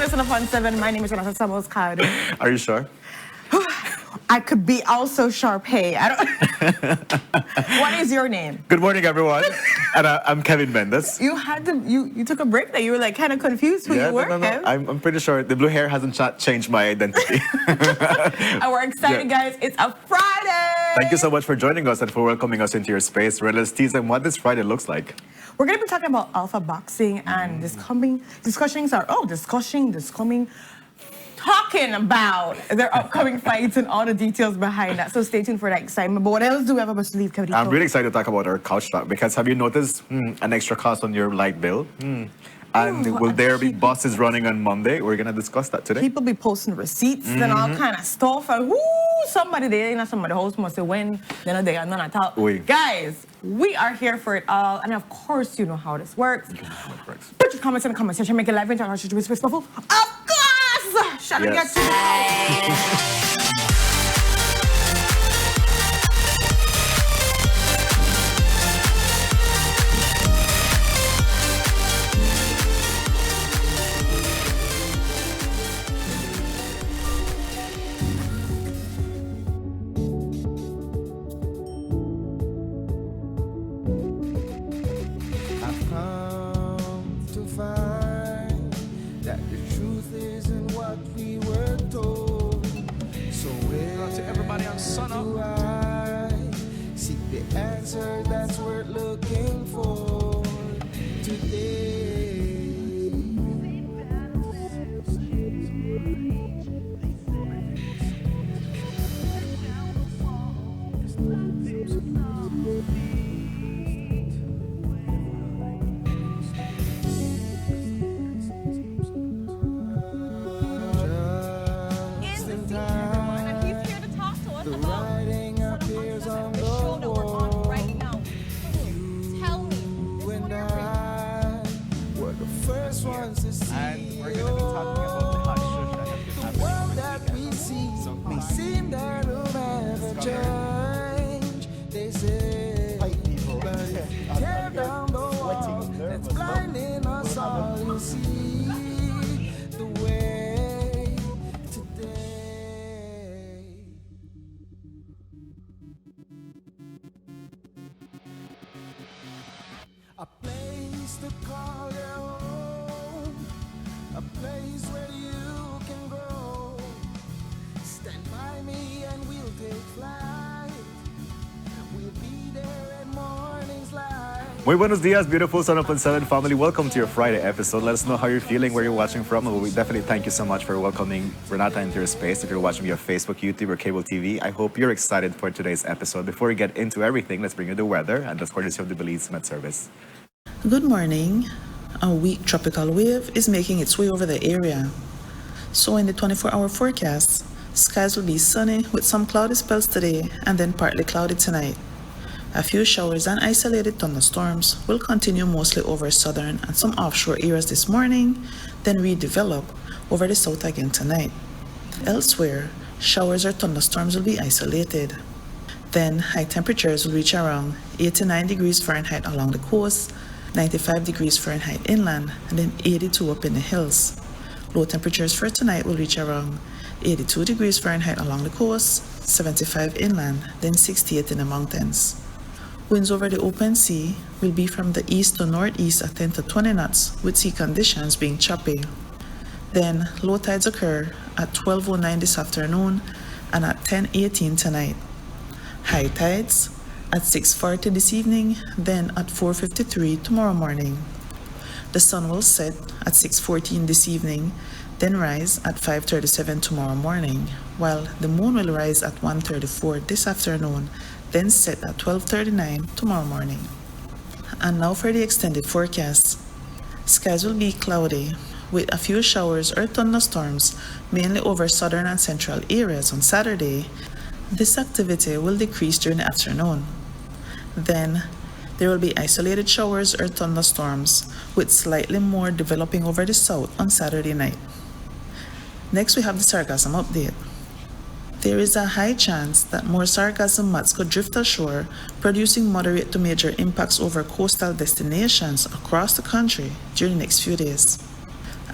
Sunup August. My name is Renata Samuels Cowden. Are you sure? I could be also Sharpay. I don't. What is your name? Good morning, everyone. And I'm Kevin Mendes. You had to. You took a break there. You were like kind of confused who you were. No. I'm pretty sure the blue hair hasn't changed my identity. And we're excited, guys. It's a Friday. Thank you so much for joining us and for welcoming us into your space. Let's tease them what this Friday looks like. We're going to be talking about alpha boxing and talking about their upcoming fights and all the details behind that. So stay tuned for that excitement. But what else do we have about to leave, Kevin? I'm really excited to talk about our couch talk because have you noticed an extra cost on your light bill? And will there be buses running on Monday? We're going to discuss that today. People be posting receipts and all kind of stuff. And somebody there, somebody host must say when, then they are none at all. Guys, we are here for it all. And of course, you know how this works. Put your comments in the comment section. Make it live and talk to you respectful. Of course! Shall we get to it? That's worth looking for today. Just in time, and he's here to talk to us the about writing appears on the show that we're on right now. Tell me. We're the first ones to see. And we're going to be talking about the hot shush that has been The happening world this that weekend. we see So may seem that will never change. They say, but if you tear down the wall that's blinding us all, you'll see the way today. A place to call your home, a place where you can go. Stand by me and we'll take flight. We'll be there at morning's light. Muy buenos dias, beautiful Sunup on 7 family. Welcome to your Friday episode. Let us know how you're feeling, where you're watching from. And we definitely thank you so much for welcoming Renata into your space. If you're watching via Facebook, YouTube, or cable TV, I hope you're excited for today's episode. Before we get into everything, let's bring you the weather and the courtesy of the Belize Met Service. Good morning. A weak tropical wave is making its way over the area. So in the 24-hour forecast, skies will be sunny with some cloudy spells today and then partly cloudy tonight. A few showers and isolated thunderstorms will continue mostly over southern and some offshore areas this morning, then redevelop over the south again tonight. Elsewhere, showers or thunderstorms will be isolated. Then high temperatures will reach around 89 degrees Fahrenheit along the coast, 95 degrees Fahrenheit inland, and then 82 up in the hills. Low temperatures for tonight will reach around 82 degrees Fahrenheit along the coast, 75 inland, then 68 in the mountains. Winds over the open sea will be from the east to northeast at 10 to 20 knots, with sea conditions being choppy. Then low tides occur at 12:09 this afternoon and at 10:18 tonight. High tides at 6:40 this evening, then at 4:53 tomorrow morning. The sun will set at 6:14 this evening, then rise at 5:37 tomorrow morning, while the moon will rise at 1:34 this afternoon, then set at 12:39 tomorrow morning. And now for the extended forecast. Skies will be cloudy with a few showers or thunderstorms mainly over southern and central areas on Saturday. This activity will decrease during the afternoon. Then there will be isolated showers or thunderstorms with slightly more developing over the south on Saturday night. Next we have the sargassum update. There is a high chance that more sargassum mats could drift ashore, producing moderate to major impacts over coastal destinations across the country during the next few days.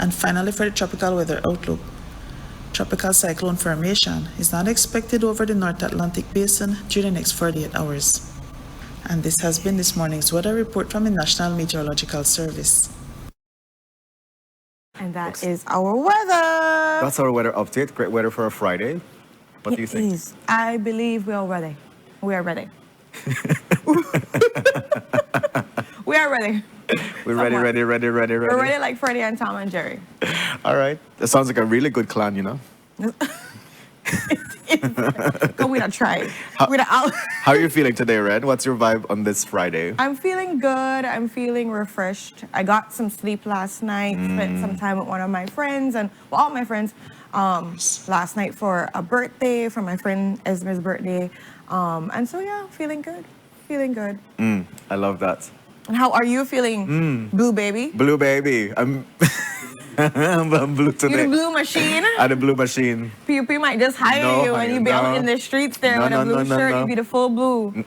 And finally, for the tropical weather outlook, tropical cyclone formation is not expected over the North Atlantic basin during the next 48 hours. And this has been this morning's weather report from the National Meteorological Service. And that is our weather. That's our weather update. Great weather for a Friday. What do you think? Is. I believe we are ready. We are ready. We are ready. We're ready. We're ready like Freddie and Tom and Jerry. All right. That sounds like a really good clan, you know? We don't try. How are you feeling today, Red? What's your vibe on this Friday? I'm feeling good. I'm feeling refreshed. I got some sleep last night. Spent some time with one of my friends and all my friends last night for a birthday, for my friend Esmer's birthday. And so yeah, feeling good. Feeling good. I love that. And how are you feeling, Blue Baby? Blue baby. I'm blue today. You the blue machine? I'm the blue machine. People might just hire No, you and you be out in the streets there with a blue shirt. You be the full blue.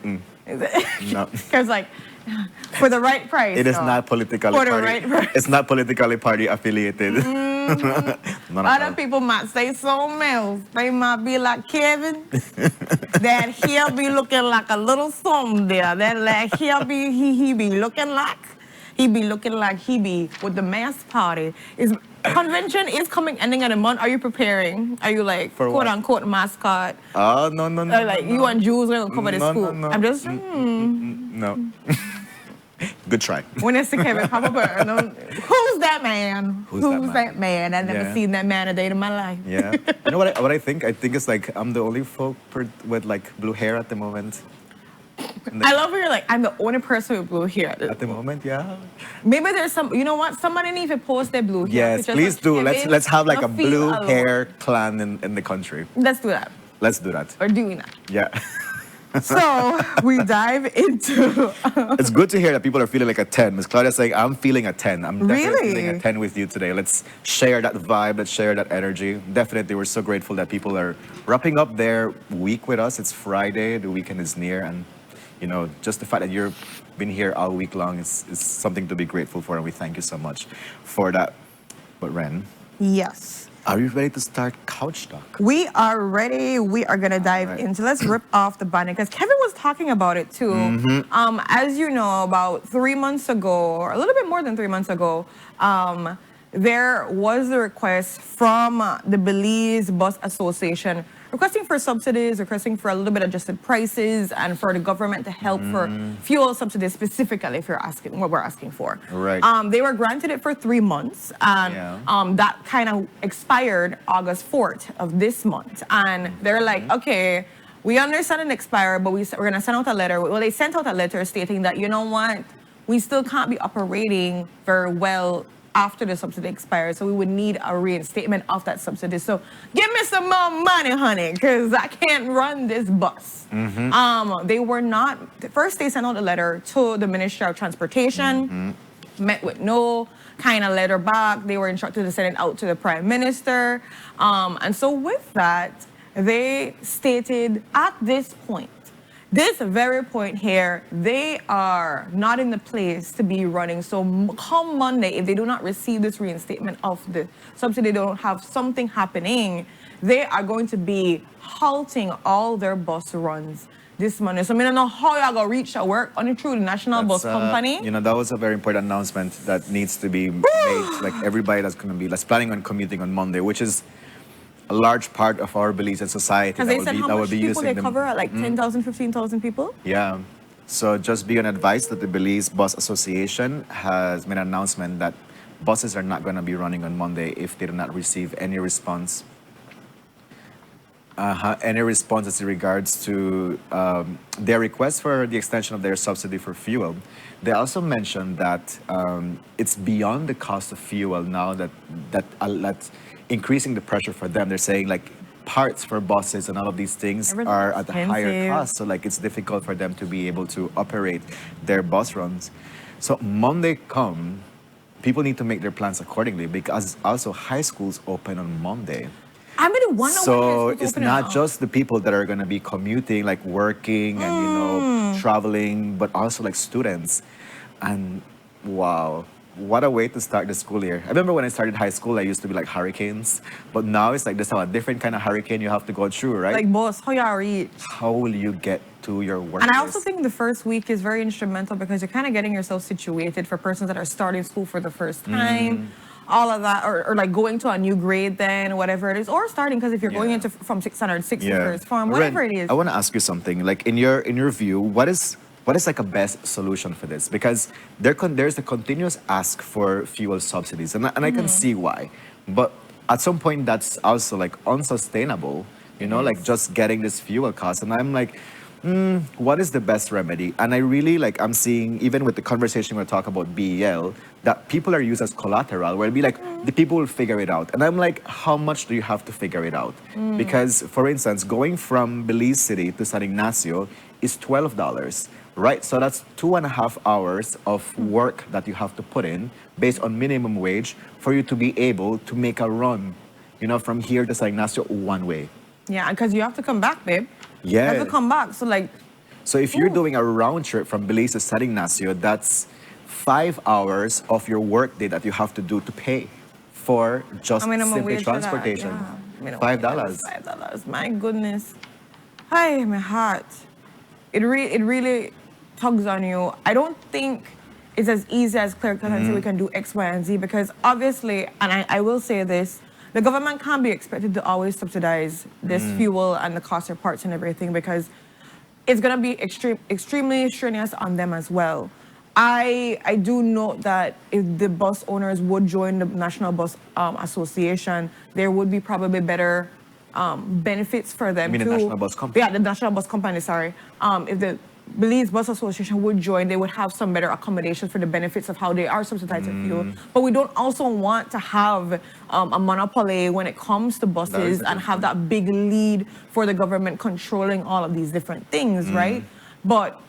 No. Because like, for the right price. It is no. not politically For the party. right price. It's not politically party affiliated. None at Other all. people might say something else. They might be like Kevin. That he'll be looking like a little something there. That like he be looking like he be with the mass party. Is convention is coming ending of the month. Are you preparing? Are you like For quote what? unquote mascot? Oh, no. Or like you and Jules are gonna cover the school. No. I'm just No. Good try. when it's the Kevin Papa Burr, who's that man? Who's that man? I've never Yeah. seen that man a day in my life. Yeah. You know what I think? I think it's like I'm the only folk with like blue hair at the moment. I love when you're like, I'm the only person with blue hair. At the moment, yeah. Maybe there's some, you know what? Somebody needs to post their blue hair. Yes, pictures please of do. Kevin, Let's have like the a feel blue alone. hair clan in the country. Let's do that. Let's do that. Or doing that. Yeah. So we dive into. It's good to hear that people are feeling like a 10. Miss Claudia's saying, I'm feeling a 10. I'm definitely Really? feeling a 10 with you today. Let's share that vibe. Let's share that energy. Definitely, we're so grateful that people are wrapping up their week with us. It's Friday. The weekend is near. And, you know, just the fact that you've been here all week long is something to be grateful for. And we thank you so much for that. But, Ren, Yes. are you ready to start Couch Talk? We are ready. We are going to dive right. into. Let's rip off the band because Kevin was talking about it too. As you know, about 3 months ago, or a little bit more than 3 months ago, there was a request from the Belize Bus Association requesting for subsidies, requesting for a little bit adjusted prices, and for the government to help for fuel subsidies specifically, if you're asking what we're asking for. Right. They were granted it for 3 months, and Yeah. that kind of expired August 4th of this month. And they're like, okay, we understand it expired, but we're going to send out a letter. Well, they sent out a letter stating that, you know what, we still can't be operating very well after the subsidy expires, so we would need a reinstatement of that subsidy. So give me some more money, honey, because I can't run this bus. They were not, first they sent out a letter to the Ministry of Transportation, met with no kind of letter back. They were instructed to send it out to the Prime Minister. And so with that, they stated at this point, this very point here, they are not in the place to be running. So come Monday, if they do not receive this reinstatement of the subsidy, they don't have something happening, they are going to be halting all their bus runs this Monday. So I don't know how y'all gonna reach at work only through the National Bus Company. You know, that was a very important announcement that needs to be made. Like everybody that's planning on commuting on Monday, which is a large part of our Belize society. Because they said how much people they cover, like 10,000, 15,000 people? Yeah. So just be on advice that the Belize Bus Association has made an announcement that buses are not going to be running on Monday if they do not receive any response Any responses in regards to their request for the extension of their subsidy for fuel? They also mentioned that it's beyond the cost of fuel now that's increasing the pressure for them. They're saying like parts for buses and all of these things Everything's are at a higher expensive. cost. So like it's difficult for them to be able to operate their bus runs. So Monday come, people need to make their plans accordingly because also high schools open on Monday. I'm gonna wonder So when it's not just the people that are going to be commuting, like working and, traveling, but also like students. And wow, what a way to start the school year. I remember when I started high school, I used to be like hurricanes, but now it's like there's a different kind of hurricane you have to go through, right? Like, boss, how y'all reach? How will you get to your work? And I also think the first week is very instrumental because you're kind of getting yourself situated for persons that are starting school for the first time. All of that, or like going to a new grade, then whatever it is, or starting because if you're going into from 600, 6 first form, whatever Ren, it is. I want to ask you something. Like in your view, what is like a best solution for this? Because there's a continuous ask for fuel subsidies, and I can see why. But at some point, that's also like unsustainable. You know, like just getting this fuel cost, and I'm like, what is the best remedy? And I really like, I'm seeing, even with the conversation we're talking about BEL, that people are used as collateral, where it'll be like, the people will figure it out. And I'm like, how much do you have to figure it out? Because, for instance, going from Belize City to San Ignacio is $12, right? So that's 2.5 hours of work that you have to put in based on minimum wage for you to be able to make a run, from here to San Ignacio one way. Yeah, because you have to come back, babe. Yeah. You have to come back. So like, So if you're doing a round trip from Belize to San Ignacio, that's 5 hours of your workday that you have to do to pay for just minimum simply wage for that, transportation. yeah. Minimum $5. wage, $5. My goodness. Hi, my heart. It really tugs on you. I don't think it's as easy as clear cut and say we can do X, Y, and Z because obviously, and I will say this, the government can't be expected to always subsidize this fuel and the cost of parts and everything because it's going to be extremely strenuous on them as well. I do note that if the bus owners would join the National Bus Association, there would be probably better benefits for them. You mean the National Bus Company? Yeah, the National Bus Company, sorry. If the Belize Bus Association would join, they would have some better accommodations for the benefits of how they are subsidizing fuel. But we don't also want to have a monopoly when it comes to buses and have that big lead for the government controlling all of these different things, right? But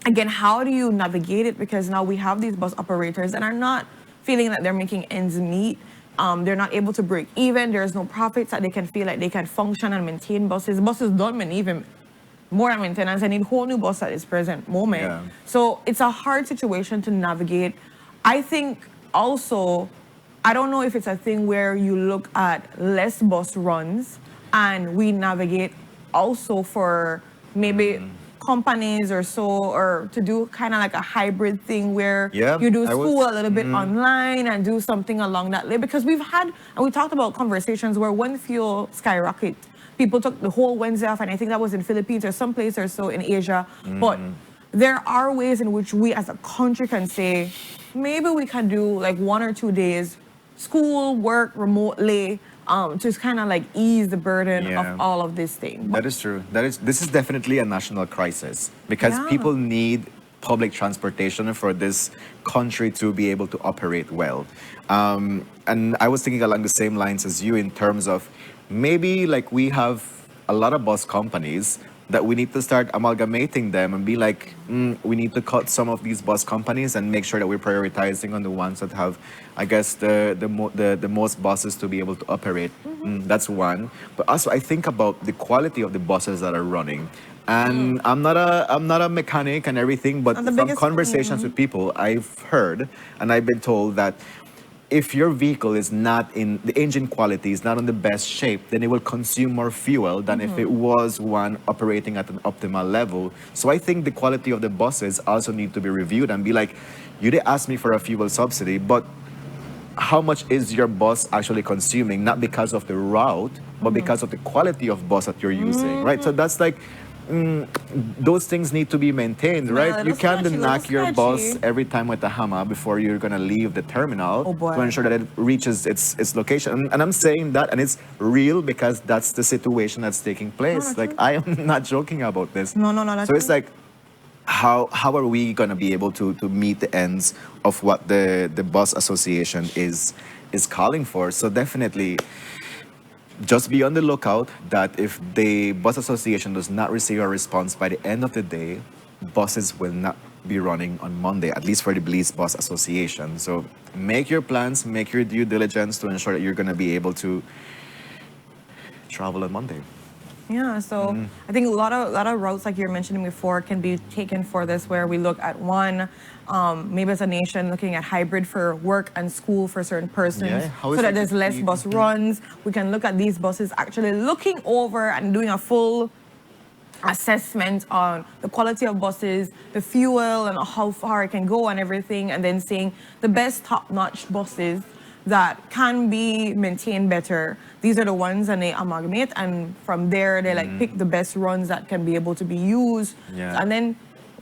again, how do you navigate it? Because now we have these bus operators that are not feeling that they're making ends meet. They're not able to break even. There's no profits that they can feel like they can function and maintain buses. Buses don't even more maintenance. I need whole new bus at this present moment. Yeah. So it's a hard situation to navigate. I think also, I don't know if it's a thing where you look at less bus runs and we navigate also for maybe companies or so, or to do kind of like a hybrid thing where you do school a little bit online and do something along that line. Because we've had, and we talked about conversations where when fuel skyrocketed, people took the whole Wednesday off, and I think that was in Philippines or someplace or so in Asia. But there are ways in which we as a country can say, maybe we can do like 1 or 2 days school, work remotely, to kind of like ease the burden of all of this thing. That is true. This is definitely a national crisis because people need public transportation for this country to be able to operate well. And I was thinking along the same lines as you in terms of maybe like we have a lot of bus companies that we need to start amalgamating them and be like, we need to cut some of these bus companies and make sure that we're prioritizing on the ones that have, I guess, the most buses to be able to operate. That's one. But also I think about the quality of the buses that are running. And I'm not a mechanic and everything, but from conversations with people, I've heard and I've been told that if your vehicle is not in, the engine quality is not in the best shape, then it will consume more fuel than if it was one operating at an optimal level. So I think the quality of the buses also need to be reviewed and be like, you did ask me for a fuel subsidy, but how much is your bus actually consuming? Not because of the route, but because of the quality of bus that you're using, right? So that's like, those things need to be maintained, right? little You can't sketchy, knock little your bus sketchy. every time with a hammer before you're gonna leave the terminal Oh, boy. to ensure that it reaches its location. And I'm saying that, and it's real because that's the situation that's taking place. that's Like true. I am not joking about this. No, that's So it's true. like, how are we gonna be able to meet the ends of what the bus association is calling for? So definitely, just be on the lookout that if the bus association does not receive a response by the end of the day, buses will not be running on Monday, at least for the Belize Bus Association. So make your plans, make your due diligence to ensure that you're going to be able to travel on Monday. Yeah, so I think a lot of routes, like you were mentioning before, can be taken for this, where we look at one, maybe as a nation, looking at hybrid for work and school for certain persons, Yeah, how is so that it there's less you- bus runs. We can look at these buses actually looking over and doing a full assessment on the quality of buses, the fuel, and how far it can go and everything, and then seeing the best top-notch buses that can be maintained better. These are the ones, and they amalgamate, and from there they like pick the best runs that can be able to be used, Yeah. and then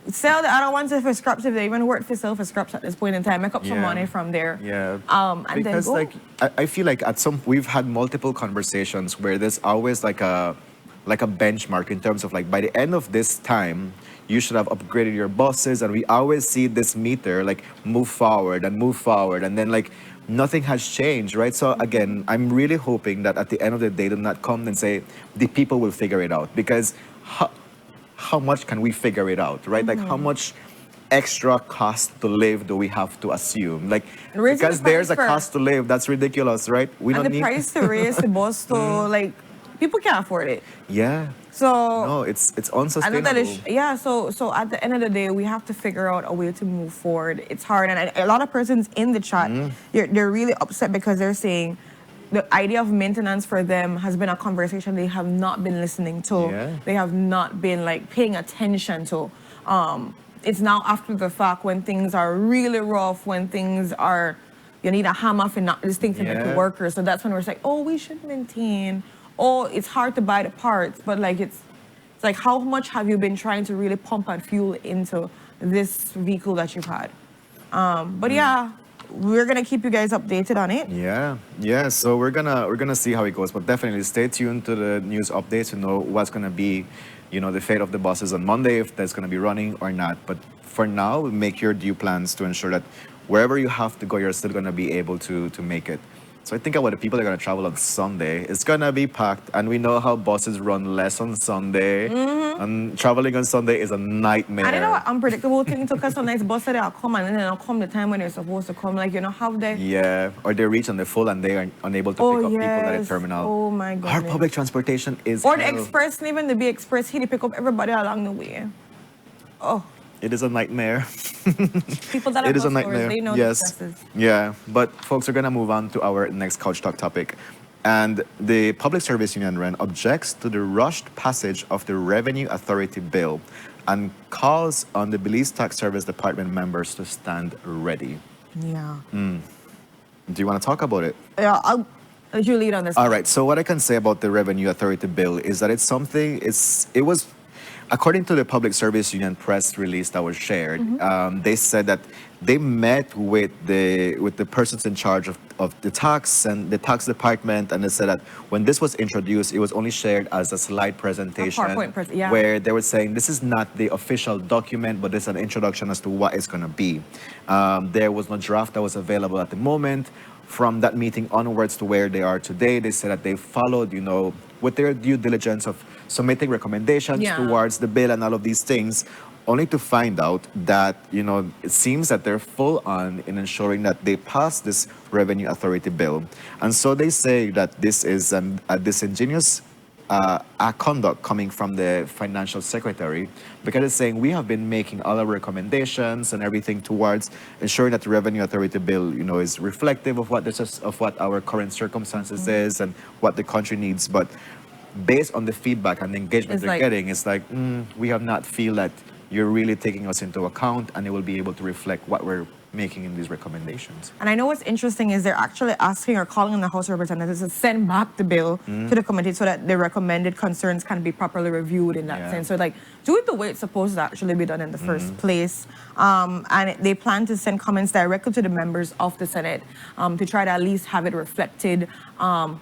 sell the other ones for scraps if they even work for sell for scraps at this point in time. Make up some Yeah. money from there. Yeah. And Because then go. like I feel like we've had multiple conversations where there's always like a benchmark in terms of like by the end of this time you should have upgraded your buses, and we always see this meter like move forward and then like nothing has changed, right? So again, I'm really hoping that at the end of the day do not come and say the people will figure it out, because how much can we figure it out, right? Like how much extra cost to live do we have to assume? Like Raising because the there's a price for- cost to live, that's ridiculous, right? We And don't the need price to raise the bus to like people can't afford it. Yeah. So No, it's I know unsustainable. that is, yeah. So at the end of the day, we have to figure out a way to move forward. It's hard, and a lot of persons in the chat, they're really upset because they're saying the idea of maintenance for them has been a conversation they have not been listening to. Yeah. They have not been like paying attention to. It's now after the fact when things are really rough, when things are, you need a hammer for not this thing to make Yeah. it worker. So that's when we're like, oh, we should maintain. Oh, it's hard to buy the parts, but like it's like how much have you been trying to really pump and fuel into this vehicle that you've had? But yeah, we're gonna keep you guys updated on it. Yeah. So we're gonna see how it goes, but definitely stay tuned to the news updates to know what's gonna be, the fate of the buses on Monday, if that's gonna be running or not. But for now, make your due plans to ensure that wherever you have to go, you're still gonna be able to make it. So I think about the people that are gonna travel on Sunday. It's gonna be packed, and we know how buses run less on Sunday. And traveling on Sunday is a nightmare. And you know what unpredictable thing took us sometimes bus that they'll come and then they'll come the time when they're supposed to come. Like how they Yeah, or they reach on the full and they are unable to pick up people at the yes. terminal. Oh my Our goodness. public transportation is Or the hell. express, and even the B Express, he pick up everybody along the way. Oh, It is a nightmare. people that are It is a bus nightmare. goers, they know Yes. the stresses. Yeah, but folks, we're gonna move on to our next couch talk topic. And the Public Service Union REN objects to the rushed passage of the Revenue Authority bill and calls on the Belize Tax Service Department members to stand ready. Yeah. Do you want to talk about it? Yeah, I'll let you lead on this. All right. So what I can say about the Revenue Authority bill is that it was, according to the Public Service Union press release that was shared, they said that they met with the persons in charge of the tax and the tax department, and they said that when this was introduced, it was only shared as a slide presentation PowerPoint yeah. where they were saying this is not the official document, but it's an introduction as to what it's going to be. There was no draft that was available at the moment. From that meeting onwards to where they are today, they said that they followed, with their due diligence of submitting recommendations Yeah. towards the bill and all of these things, only to find out that, it seems that they're full on in ensuring that they pass this Revenue Authority bill. And so they say that this is a disingenuous conduct coming from the financial secretary, because it's saying we have been making all our recommendations and everything towards ensuring that the Revenue Authority bill, is reflective of what our current circumstances is and what the country needs. But based on the feedback and the engagement It's they're like- getting, it's like we have not feel that you're really taking us into account, and it will be able to reflect what we're making in these recommendations. And I know what's interesting is they're actually asking or calling on the House of Representatives to send back the bill to the committee so that the recommended concerns can be properly reviewed in that sense. So like, do it the way it's supposed to actually be done in the first place. And they plan to send comments directly to the members of the Senate to try to at least have it reflected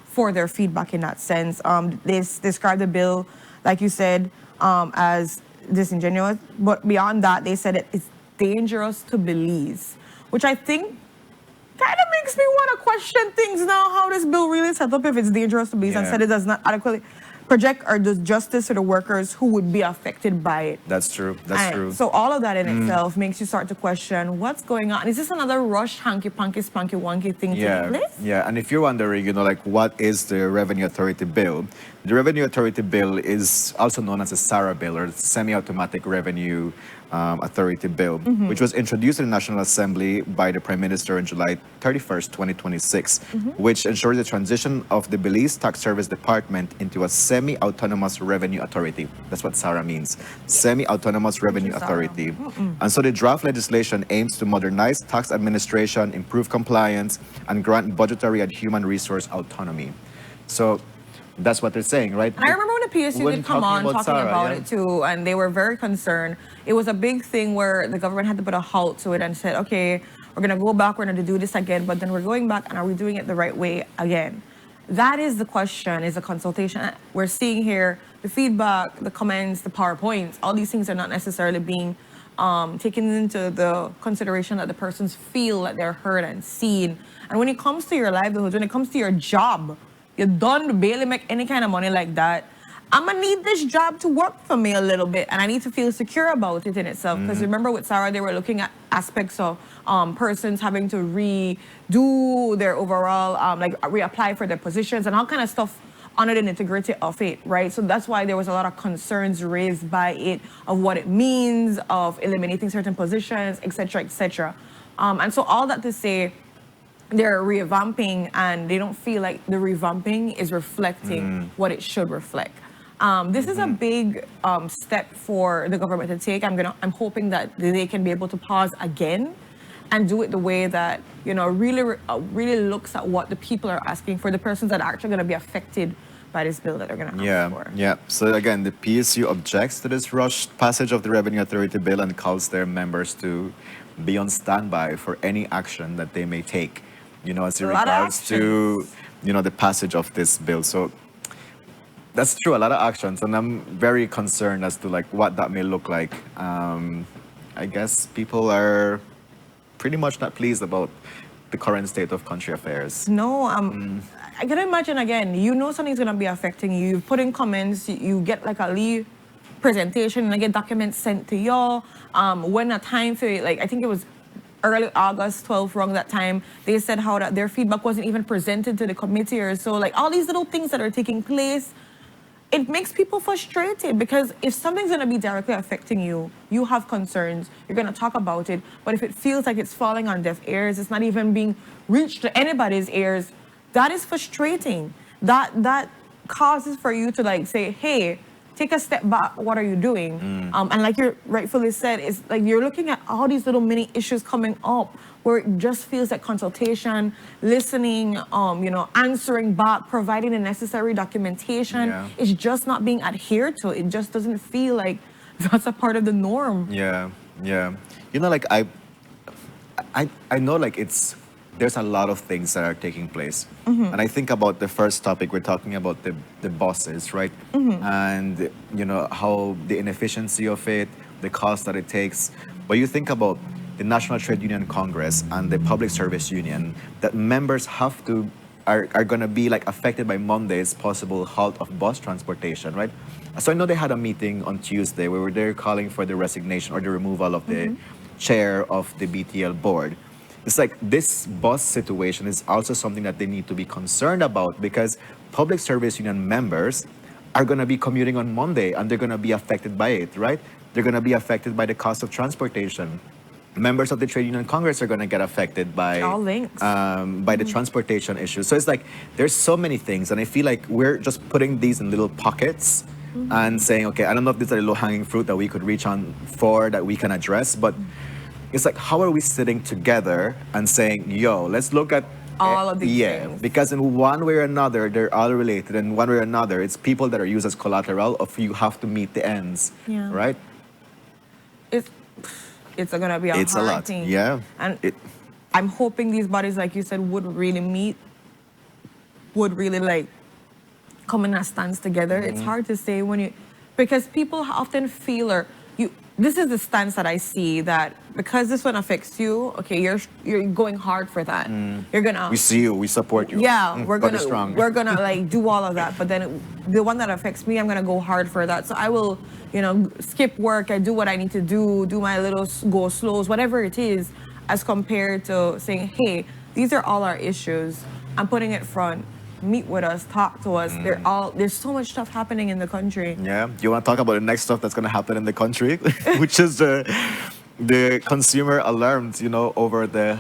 for their feedback in that sense. They described the bill, like you said, as disingenuous, but beyond that, they said it's dangerous to Belize, which I think kind of makes me want to question things now, how this bill really set up if it's dangerous to Belize and said it does not adequately project or does justice to the workers who would be affected by it. That's true. That's true. So all of that in itself makes you start to question what's going on. Is this another rush, hanky-panky, spanky-wonky thing to take place? Yeah, and if you're wondering, like, what is the Revenue Authority Bill? The Revenue Authority Bill is also known as the SARA Bill, or Semi-Automatic Revenue Authority Bill, which was introduced in the National Assembly by the Prime Minister on July 31st, 2026, which ensures the transition of the Belize Tax Service Department into a semi-autonomous revenue authority. That's what SARA means, Semi-Autonomous Revenue Authority. And so the draft legislation aims to modernize tax administration, improve compliance, and grant budgetary and human resource autonomy. So that's what they're saying, right? And I remember when the PSU did come on talking about it too, and they were very concerned. It was a big thing where the government had to put a halt to it and said, okay, we're going to go back, we're going to do this again, but then we're going back, and are we doing it the right way again? That is the question, is a consultation. We're seeing here the feedback, the comments, the PowerPoints, all these things are not necessarily being taken into the consideration that the persons feel that they're heard and seen. And when it comes to your livelihood, when it comes to your job, you don't barely make any kind of money like that. I'm gonna need this job to work for me a little bit, and I need to feel secure about it in itself. Because remember with Sarah, they were looking at aspects of persons having to redo their overall, like reapply for their positions and all kind of stuff under the nitty-gritty of it, right? So that's why there was a lot of concerns raised by it of what it means, of eliminating certain positions, etc., etc. And so all that to say, they're revamping, and they don't feel like the revamping is reflecting what it should reflect. This is a big step for the government to take. I'm hoping that they can be able to pause again and do it the way that, really looks at what the people are asking for, the persons that are actually going to be affected by this bill that they're going to ask for. Yeah. So again, the PSU objects to this rushed passage of the Revenue Authority Bill and calls their members to be on standby for any action that they may take, as in regards to, the passage of this bill. So that's true, a lot of actions, and I'm very concerned as to like what that may look like. I guess people are pretty much not pleased about the current state of country affairs. No, I can imagine again, something's gonna be affecting you. You put in comments, you get like a leave presentation, and I get documents sent to you. When a time for it, like I think it was early August 12th, wrong that time, they said how that their feedback wasn't even presented to the committee or so. Like all these little things that are taking place, it makes people frustrated, because if something's going to be directly affecting you, you have concerns, you're going to talk about it, but if it feels like it's falling on deaf ears, it's not even being reached to anybody's ears, that is frustrating. That causes for you to like say, hey, take a step back, what are you doing? And like you rightfully said, it's like you're looking at all these little mini issues coming up where it just feels like consultation, listening, answering back, providing the necessary documentation is just not being adhered to. It just doesn't feel like that's a part of the norm. Yeah. Like I know like there's a lot of things that are taking place. And I think about the first topic, we're talking about the bosses, right? And, how the inefficiency of it, the cost that it takes. But you think about the National Trade Union Congress and the Public Service Union, that members are going to be like affected by Monday's possible halt of bus transportation, right? So I know they had a meeting on Tuesday where they're calling for the resignation or the removal of the chair of the BTL board. It's like this bus situation is also something that they need to be concerned about, because Public Service Union members are going to be commuting on Monday and they're going to be affected by it, right? They're going to be affected by the cost of transportation. Members of the Trade Union Congress are going to get affected by all links. By the transportation issues. So it's like there's so many things, and I feel like we're just putting these in little pockets and saying, okay, I don't know if this is a low-hanging fruit that we could reach on for, that we can address, but it's like, how are we sitting together and saying, yo, let's look at all of these things. Because in one way or another, they're all related. In one way or another, it's people that are used as collateral of you have to meet the ends, right? It's gonna be a It's hard a lot, thing. yeah. And I'm hoping these bodies, like you said, would really meet, would really like come in a stance together. It's hard to say when you, because people often feel, or you, this is the stance that I see, that because this one affects you, okay, you're going hard for that. You're gonna, We see you, we support you. yeah, we're Body strong. gonna like do all of that. But then the one that affects me, I'm gonna go hard for that. So I will, you know, skip work. I do what I need to do my little go slows, whatever it is, as compared to saying, hey, these are all our issues. I'm putting it front. Meet with us, talk to us. There's so much stuff happening in the country. Yeah, you want to talk about the next stuff that's going to happen in the country, which is the consumer alarms, you know, over the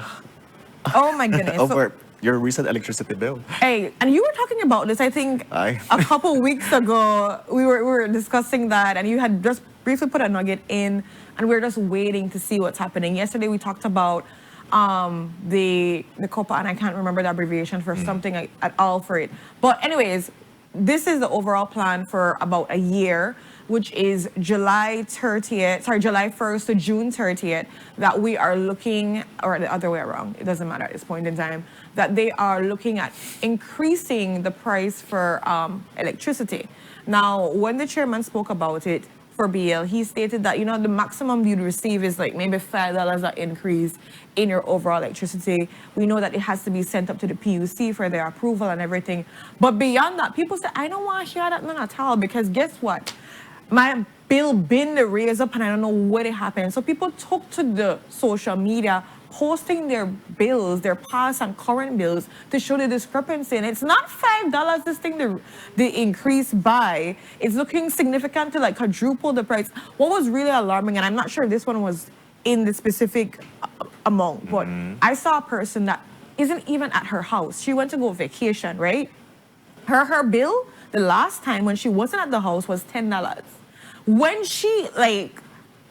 Oh my goodness. over your recent electricity bill. Hey, and you were talking about this, I think, Aye. a couple weeks ago. We were discussing that, and you had just briefly put a nugget in, and we're just waiting to see what's happening. Yesterday, we talked about the COPA, and I can't remember the abbreviation for something at all for it. But anyways, this is the overall plan for about a year, which is July 1st to June 30th, that we are looking, or the other way around, it doesn't matter at this point in time, that they are looking at increasing the price for electricity. Now, when the chairman spoke about it for BL, he stated that, you know, the maximum you'd receive is like maybe $5 an increase in your overall electricity. We know that it has to be sent up to the PUC for their approval and everything. But beyond that, people say, I don't want to hear that none at all, because guess what? My bill been the raise up and I don't know what it happened. So people took to the social media posting their bills, their past and current bills, to show the discrepancy. And it's not $5 this thing the increase by. It's looking significant to like quadruple the price. What was really alarming, and I'm not sure this one was in the specific amount, but I saw a person that isn't even at her house. She went to go vacation, right? Her bill, the last time when she wasn't at the house, was $10. When she like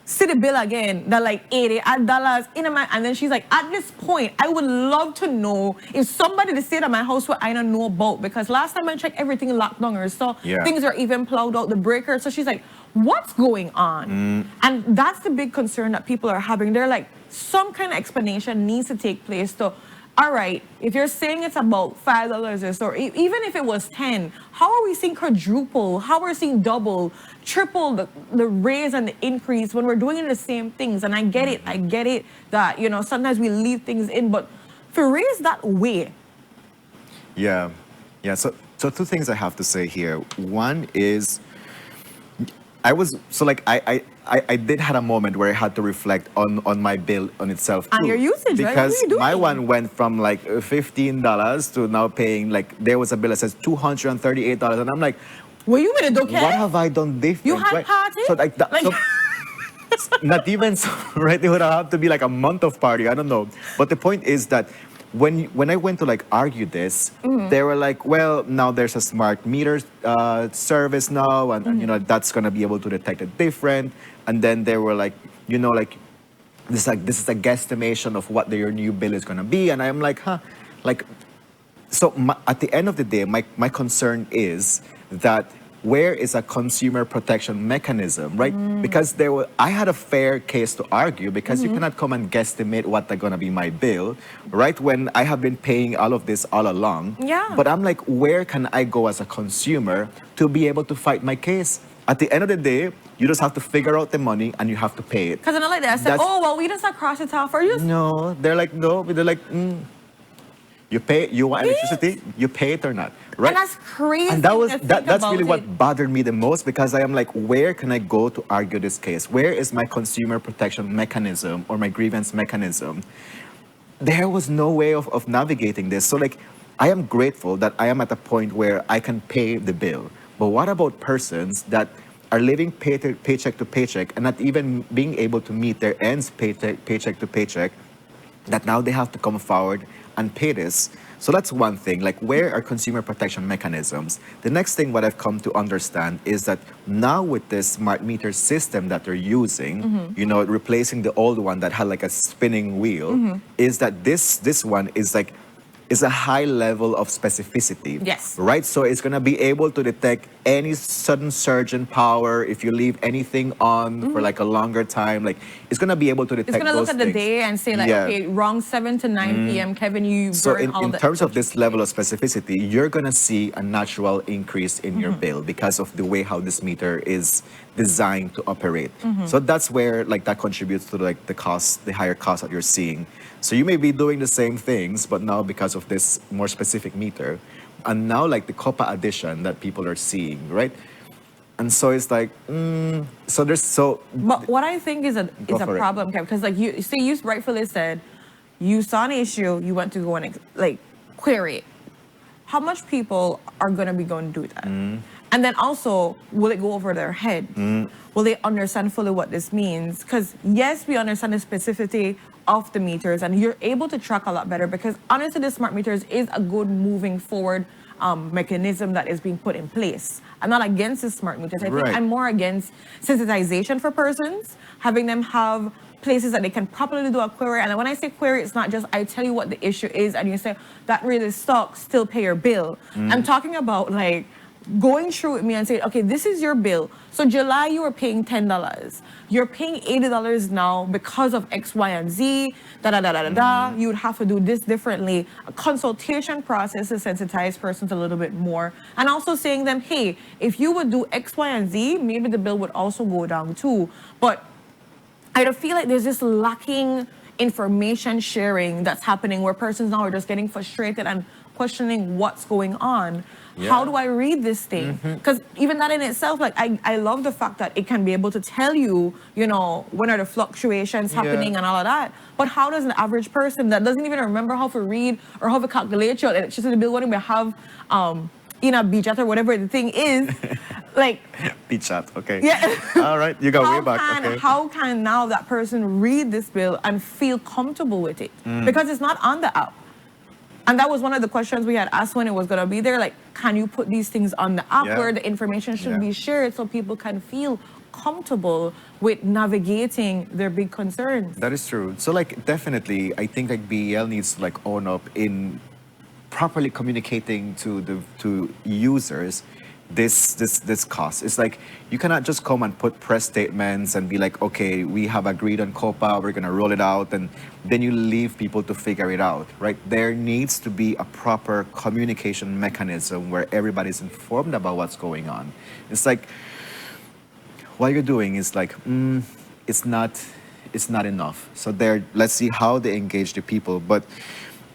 see the bill again, they're like $88 in my, and then she's like, at this point, I would love to know if somebody to stay at my house what I don't know about, because last time I checked, everything locked down or so things are even plowed out the breaker. So she's like, what's going on? And that's the big concern that people are having. They're like, some kind of explanation needs to take place to, all right, if you're saying it's about $5 or so, even if it was 10, how are we seeing quadruple? How are we seeing double, triple the raise and the increase when we're doing the same things? And I get it that, you know, sometimes we leave things in, but for raise that way. Yeah. So two things I have to say here. One is, I did have a moment where I had to reflect on my bill on itself too. And your usage, right? What Because are you doing? my one went from like $15 to now paying, like, there was a bill that says $238, and I'm like, Were you in a okay? what have I done different? You had right? party? So like that, Like- so, not even so, right? It would have to be like a month of party. I don't know. But the point is that when I went to like argue this, they were like, well, now there's a smart meter service now, and you know, that's gonna be able to detect it different. And then they were like, you know, like this is a guesstimation of what your new bill is gonna be. And I'm like, huh, like, so at the end of the day, my concern is that where is a consumer protection mechanism, right? Because I had a fair case to argue, because you cannot come and guesstimate what they're gonna be my bill, right? When I have been paying all of this all along. Yeah. But I'm like, where can I go as a consumer to be able to fight my case? At the end of the day, you just have to figure out the money and you have to pay it. Because I know like that. I said, That's- oh, well, we just not cross it off. Or you No, they're like, no, they're like, you pay, you want electricity, you pay it or not, right? And that's crazy. And that was to think that's about really it. what bothered me the most, because I am like, where can I go to argue this case? Where is my consumer protection mechanism or my grievance mechanism? There was no way of navigating this. So like, I am grateful that I am at a point where I can pay the bill. But what about persons that are living paycheck to paycheck and not even being able to meet their ends paycheck to paycheck? that now they have to come forward and pay this. So that's one thing, like where are consumer protection mechanisms? The next thing what I've come to understand is that now with this smart meter system that they're using, you know, replacing the old one that had like a spinning wheel, is that this one is like, is a high level of specificity. Yes. Right? So it's going to be able to detect any sudden surge in power if you leave anything on for like a longer time. Like it's going to be able to detect It's going to look those at the things. day and say like, Yeah. okay, wrong 7 to 9 p.m. Kevin, you So burn all in the terms of this level of specificity, you're going to see a natural increase in your bill because of the way how this meter is designed to operate. So that's where like that contributes to like the cost, the higher cost that you're seeing. So you may be doing the same things, but now because of this more specific meter, and now like the COPA addition that people are seeing, right? And so it's like, so there's so. But what I think is a Go for it. problem, Kev, because like you see, you rightfully said, you saw an issue, you went to go and like query it. How much people are gonna be going to do that? And then also, will it go over their head? Will they understand fully what this means? Because yes, we understand the specificity of the meters, and you're able to track a lot better. Because honestly, the smart meters is a good moving forward mechanism that is being put in place. I'm not against the smart meters. I think Right. I'm more against sensitization for persons, having them have places that they can properly do a query. And when I say query, it's not just I tell you what the issue is and you say that really sucks, still pay your bill. I'm talking about like going through with me and saying, okay, this is your bill. So July you were paying $10. You're paying $80 now because of X, Y, and Z. You would have to do this differently. A consultation process to sensitize persons a little bit more, and also saying them, hey, if you would do X, Y, and Z, maybe the bill would also go down too. But I don't feel like there's this lacking information sharing that's happening where persons now are just getting frustrated and questioning what's going on. Yeah. How do I read this thing? Because even that in itself, like I love the fact that it can be able to tell you, you know, when are the fluctuations happening and all of that. But how does an average person that doesn't even remember how to read or how to calculate your electricity bill when we have in a budget or whatever the thing is, like Beach chat, okay. yeah. All right, you got way back. Okay. How can now that person read this bill and feel comfortable with it? Because it's not on the app. And that was one of the questions we had asked when it was going to be there. Like, can you put these things on the app Yeah. where the information should Yeah. be shared so people can feel comfortable with navigating their big concerns? That is true. So like definitely, I think like BEL needs to like own up in properly communicating to users this cost. It's like you cannot just come and put press statements and be like, okay, we have agreed on COPA, we're gonna roll it out, and then you leave people to figure it out, right? There needs to be a proper communication mechanism where everybody's informed about what's going on. It's like what you're doing is like, it's not enough. So there, let's see how they engage the people. But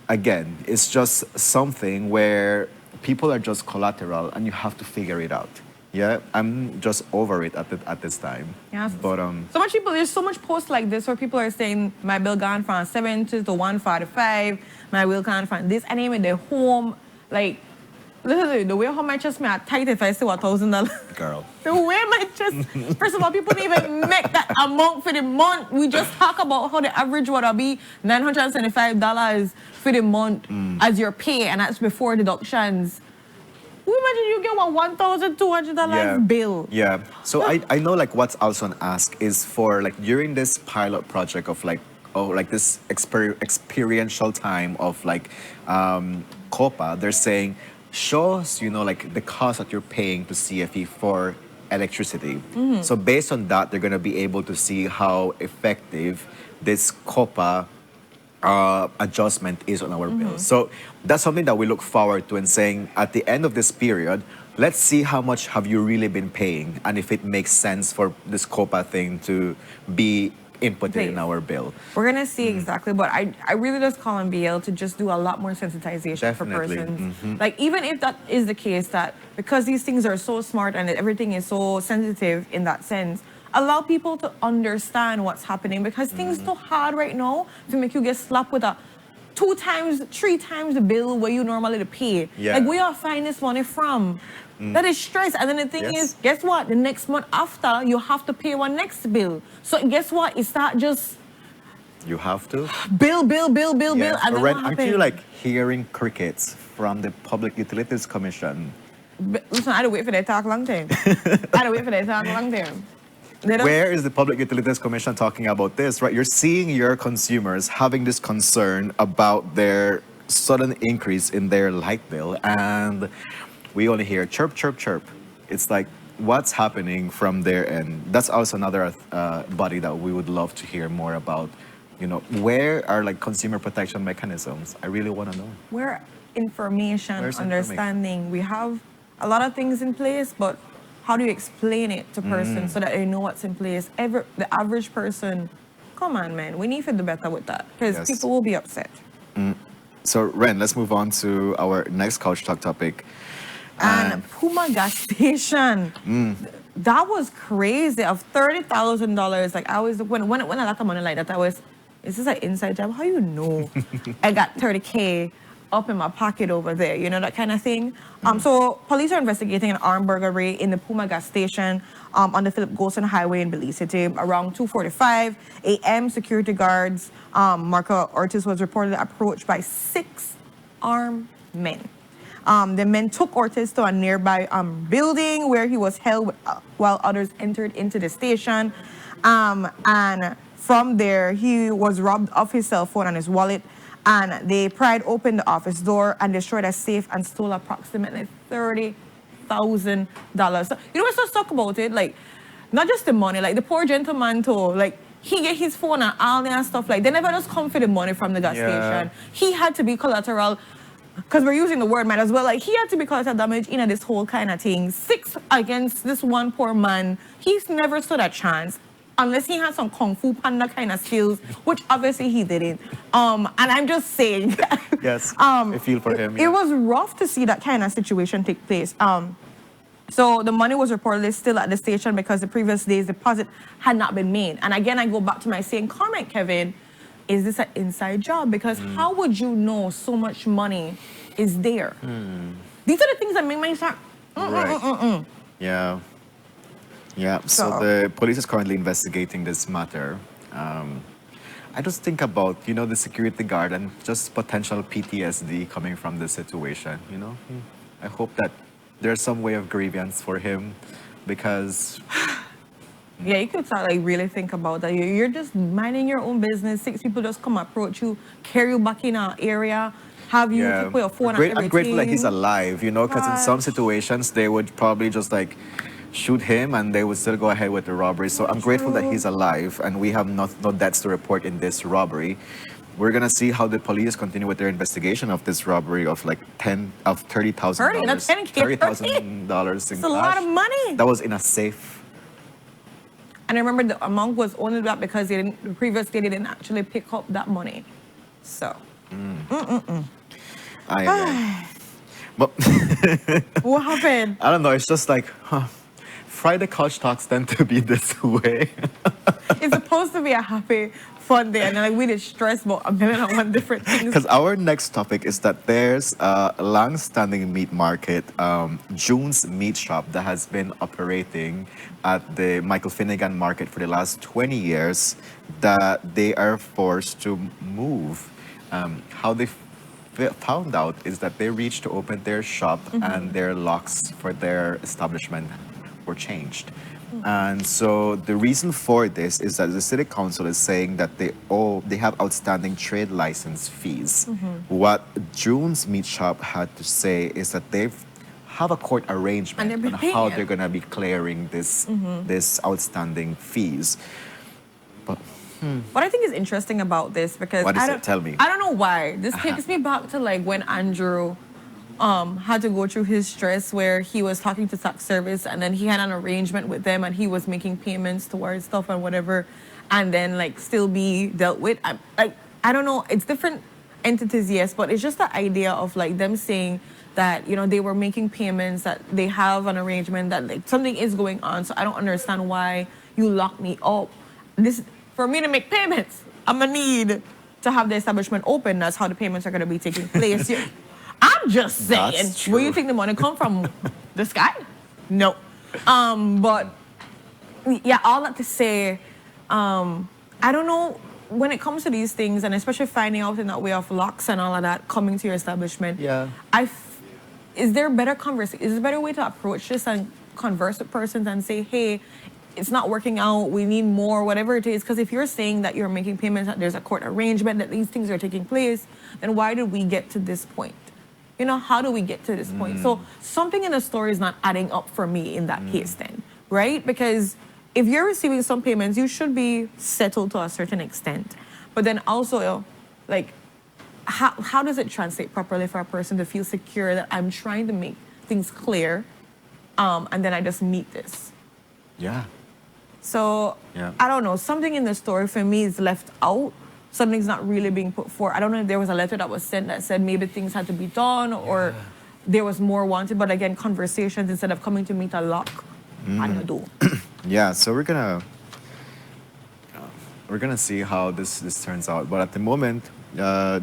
again, it's just something where people are just collateral and you have to figure it out. Yeah, I'm just over it at this time. Yeah. But So much people, there's so much posts like this where people are saying my bill gone from 70 to 145, my bill gone from this, and even the home, like literally the way how my chest may are tight if I say $1,000. girl, The way my chest, first of all, people didn't even make that amount for the month. We just talk about how the average would be $975 for the month as your pay, and that's before deductions. Imagine you get $1,200 bill. Yeah. So I know like what's also an ask is for like during this pilot project of like this experiential time of like COPA, they're saying show us, you know, like the cost that you're paying to CFE for electricity. So based on that, they're gonna be able to see how effective this COPA adjustment is on our bill. So that's something that we look forward to and saying at the end of this period, let's see how much have you really been paying and if it makes sense for this COPA thing to be inputted in our bill. We're gonna see exactly, but I really just call on BL to just do a lot more sensitization Definitely. for persons. Like even if that is the case, that because these things are so smart and everything is so sensitive in that sense, allow people to understand what's happening, because things so hard right now to make you get slapped with a 2 times, 3 times the bill where you normally pay. Yeah. Like where you find this money from? That is stress. And then the thing Yes. is, guess what? The next month after, you have to pay one next bill. So guess what? It's not just You have to. Bill. And then Ren, what aren't you happened? like hearing crickets from the Public Utilities Commission? Listen, I had to wait for that talk long time. They don't- Where is the Public Utilities Commission talking about this, right? You're seeing your consumers having this concern about their sudden increase in their light bill, and we only hear chirp, chirp, chirp. It's like, what's happening from there? And that's also another body that we would love to hear more about. You know, where are like consumer protection mechanisms? I really want to know. Where information, Where's understanding, we have a lot of things in place, but how do you explain it to persons so that they know what's in place? The average person, come on, man, we need to do better with that because Yes. people will be upset. So, Ren, let's move on to our next couch talk topic. And Puma gas station, that was crazy. Of $30,000, like I was when I got money like that, is this an inside job? How you know? I got 30K up in my pocket over there, you know, that kind of thing. So police are investigating an armed burglary in the Puma gas station on the Philip Golson Highway in Belize City around 2:45 a.m. Security guards, Marco Ortiz was reportedly approached by 6 armed men. The men took Ortiz to a nearby building where he was held while others entered into the station. And from there, he was robbed of his cell phone and his wallet. And they pried open the office door and destroyed a safe and stole approximately $30,000. So, you know what's so stuck about it? Like, not just the money, like the poor gentleman too, like he get his phone and all that stuff. Like, they never just come for the money from the gas station. He had to be collateral. Because we're using the word might as well, like he had to be collateral damage in this whole kind of thing. 6 against this one poor man. He's never stood a chance unless he had some Kung Fu Panda kind of skills, which obviously he didn't. And I'm just saying. Yes, I feel for him. It was rough to see that kind of situation take place. So the money was reportedly still at the station because the previous day's deposit had not been made. And again, I go back to my same comment, Kevin. Is this an inside job? Because how would you know so much money is there? These are the things that make me start. Right. Yeah. So the police is currently investigating this matter. I just think about, you know, the security guard and just potential PTSD coming from this situation, you know? I hope that there's some way of grievance for him because... Yeah, you could start like really think about that. You're just minding your own business. 6 people just come approach you, carry you back in an area, have you to put your phone and everything. I'm grateful that he's alive, you know, because in some situations they would probably just like shoot him and they would still go ahead with the robbery. So I'm grateful that he's alive and we have no deaths to report in this robbery. We're gonna see how the police continue with their investigation of this robbery of like $30,000. $30,000 It's a lot of money. That was in a safe. And I remember the amount was only that because the previous day they didn't actually pick up that money. So. But what happened? I don't know. It's just like, Friday couch talks tend to be this way. It's supposed to be a happy, fun day, and then like we did stress about a million and one different things. Because our next topic is that there's a long-standing meat market, June's Meat Shop, that has been operating at the Michael Finnegan Market for the last 20 years, that they are forced to move. How they found out is that they reached to open their shop and their locks for their establishment were changed. And so the reason for this is that the city council is saying that they have outstanding trade license fees. What June's Meat Shop had to say is that they have a court arrangement on how they're going to be clearing this outstanding fees. But what I think is interesting about this, because what is it? Tell me. I don't know why. This takes me back to like when Andrew had to go through his stress where he was talking to tax service and then he had an arrangement with them and he was making payments towards stuff and whatever, and then like still be dealt with. I don't know. It's different entities, yes, but it's just the idea of like them saying that, you know, they were making payments, that they have an arrangement, that like something is going on. So I don't understand why you lock me up. This, for me to make payments, I'm gonna need to have the establishment open. That's how the payments are gonna be taking place. I'm just saying, where you think the money come from? The sky? No. But yeah, all that to say, I don't know when it comes to these things, and especially finding out in that way of locks and all of that coming to your establishment, is there a better conversation? Is there a better way to approach this and converse with persons and say, hey, it's not working out, we need more, whatever it is? Because if you're saying that you're making payments, that there's a court arrangement, that these things are taking place, then why did we get to this point? You know, how do we get to this point? So something in the story is not adding up for me in that case then, right? Because if you're receiving some payments, you should be settled to a certain extent. But then also, like, how does it translate properly for a person to feel secure that I'm trying to make things clear, and then I just meet this? Yeah. So, I don't know, something in the story for me is left out. Something's not really being put forth. I don't know if there was a letter that was sent that said maybe things had to be done or there was more wanted. But again, conversations instead of coming to meet a lock, I don't know. Yeah, so we're gonna see how this turns out. But at the moment,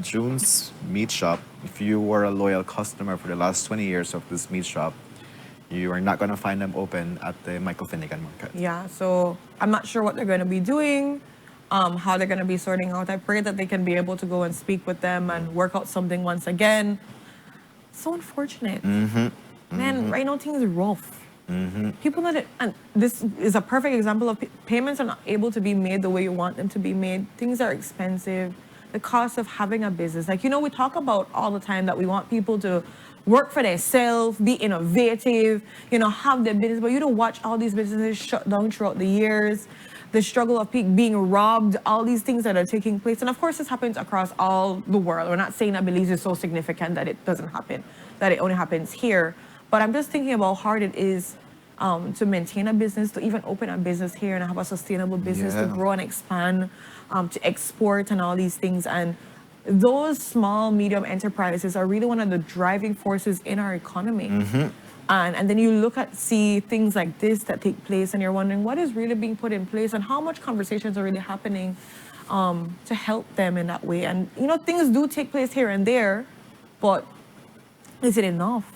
June's meat shop, if you were a loyal customer for the last 20 years of this meat shop, you are not going to find them open at the Michael Finnegan Market. Yeah, so I'm not sure what they're going to be doing, how they're going to be sorting out. I pray that they can be able to go and speak with them and work out something once again. So unfortunate. Man, right now things are rough. People that, and this is a perfect example of payments are not able to be made the way you want them to be made. Things are expensive. The cost of having a business. Like, you know, we talk about all the time that we want people to work for themselves, be innovative, you know, have their business. But you don't watch all these businesses shut down throughout the years, the struggle of being robbed, all these things that are taking place. And of course, this happens across all the world. We're not saying that Belize is so significant that it doesn't happen, that it only happens here. But I'm just thinking about how hard it is to maintain a business, to even open a business here and have a sustainable business, to grow and expand, to export and all these things. And those small, medium enterprises are really one of the driving forces in our economy. And then you see things like this that take place and you're wondering what is really being put in place and how much conversations are really happening to help them in that way. And, you know, things do take place here and there, but is it enough?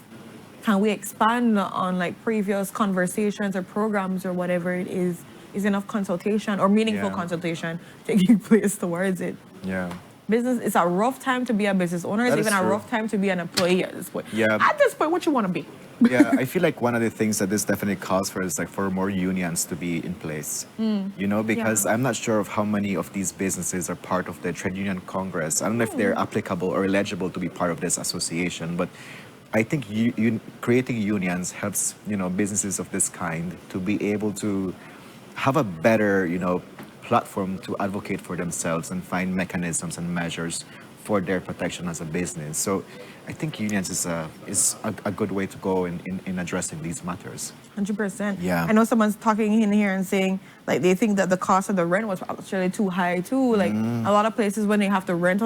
Can we expand on like previous conversations or programs or whatever it is? Is enough consultation or meaningful consultation taking place towards it? Business, it's a rough time to be a business owner. It's even a rough time to be an employee at this point. At this point, what you want to be? I feel like one of the things that this definitely calls for is like for more unions to be in place. You know, because I'm not sure of how many of these businesses are part of the Trade Union Congress. I don't know if they're applicable or eligible to be part of this association, but I think creating unions helps, you know, businesses of this kind to be able to have a better, you know, platform to advocate for themselves and find mechanisms and measures for their protection as a business. So I think unions is a good way to go in addressing these matters. 100%. Yeah. I know someone's talking in here and saying like they think that the cost of the rent was actually too high too. Like a lot of places when they have to rent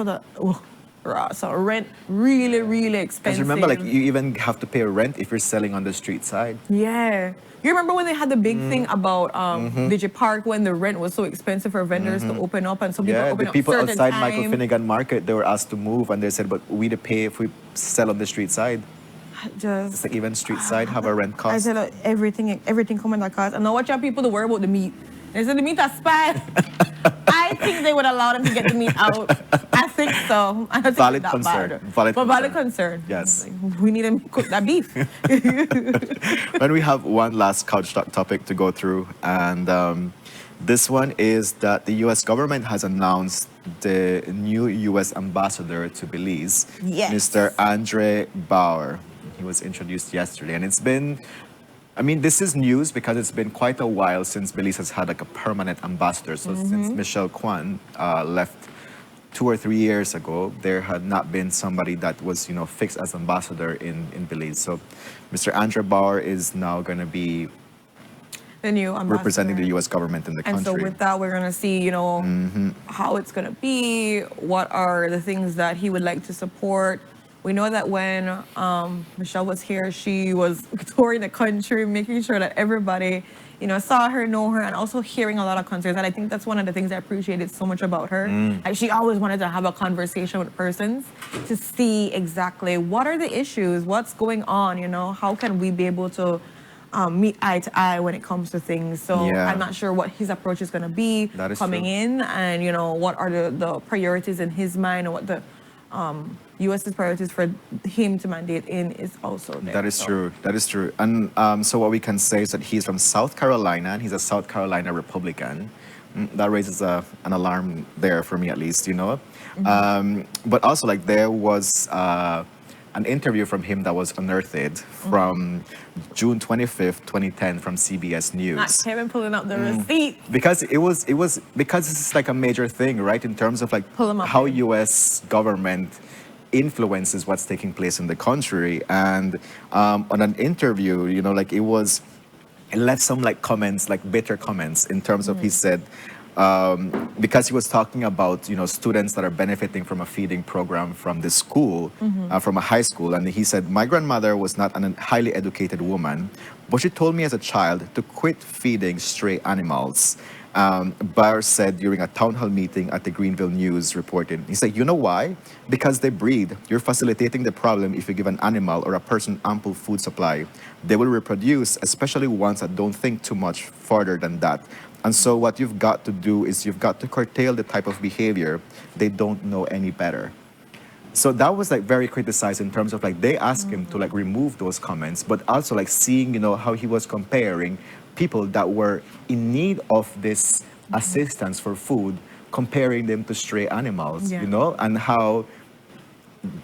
so rent really, really expensive. Because remember, like you even have to pay rent if you're selling on the street side. Yeah. You remember when they had the big thing about Digipark when the rent was so expensive for vendors to open up and some people open the people up outside time. Michael Finnegan Market, they were asked to move and they said, but we to pay if we sell on the street side. It's like even street side have a rent cost. I said everything come in that cost. And now watch out people to worry about the meat. They said the meat is bad. I think they would allow them to get the meat out. I think so. I don't think Valid it's concern. Bad. Valid concern. Yes. Like, we need to cook that beef. When we have one last couch topic to go through, and this one is that the U.S. government has announced the new U.S. ambassador to Belize, Mr. Andre Bauer. He was introduced yesterday, and it's been, I mean, this is news because it's been quite a while since Belize has had like a permanent ambassador. So since Michelle Kwan left 2 or 3 years ago, there had not been somebody that was, you know, fixed as ambassador in Belize. So Mr. Andre Bauer is now going to be the new ambassador, representing the U.S. government in the country. And so with that, we're going to see, you know, how it's going to be, what are the things that he would like to support. We know that when Michelle was here, she was touring the country, making sure that everybody, you know, saw her, know her, and also hearing a lot of concerns. And I think that's one of the things I appreciated so much about her. And she always wanted to have a conversation with persons to see exactly what are the issues, what's going on, you know, how can we be able to meet eye to eye when it comes to things. So Yeah. I'm not sure what his approach is going to be That is coming true. in, and what are the priorities in his mind, and what the U.S.'s priorities for him to mandate in is also there. That is So, true. That is true. And so what we can say is that he's from South Carolina, and he's a South Carolina Republican. That raises an alarm there for me, at least, But also, like, there was an interview from him that was unearthed from June 25th, 2010, from CBS News. Not Kevin pulling up the receipt. Because it was because this is like a major thing, right? In terms of like Pull 'em up how here. U.S. government influences what's taking place in the country. And on an interview, like it left some like comments, like bitter comments in terms of he said. Because he was talking about students that are benefiting from a feeding program from the school, from a high school, and he said, my grandmother was not a highly educated woman, but she told me as a child to quit feeding stray animals. Barr said during a town hall meeting at the Greenville News reporting, he said, you know why? Because they breed. You're facilitating the problem if you give an animal or a person ample food supply. They will reproduce, especially ones that don't think too much further than that. And so what you've got to do is you've got to curtail the type of behavior. They don't know any better. So that was like very criticized in terms of like they asked him to like remove those comments, but also like seeing, how he was comparing people that were in need of this assistance for food, comparing them to stray animals, Yeah. and how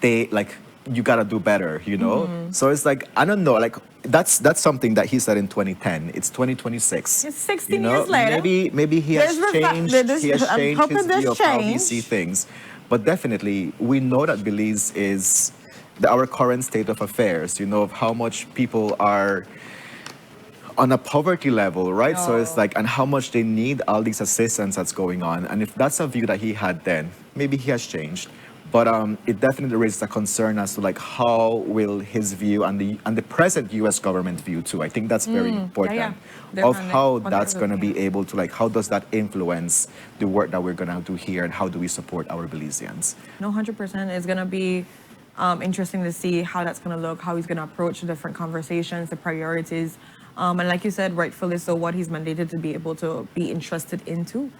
they like, you gotta do better, So it's like, I don't know, like that's something that he said in 2010. It's 2026. It's 16 years later. Maybe he has There's the fact changed. that this- He has I'm changed hoping his there's view of how he change. sees things. But definitely, we know that Belize is our current state of affairs. Of how much people are on a poverty level, right? So it's like, and how much they need all these assistance that's going on. And if that's a view that he had then, maybe he has changed. But it definitely raises a concern as to like how will his view and the present U.S. government view too. I think that's very important They're of kind of how like that's going to be 100%. able to like how does that influence the work that we're going to do here and how do we support our Belizeans? No, 100%. It's going to be interesting to see how that's going to look, how he's going to approach the different conversations, the priorities. And like you said, rightfully so, what he's mandated to be able to be interested into.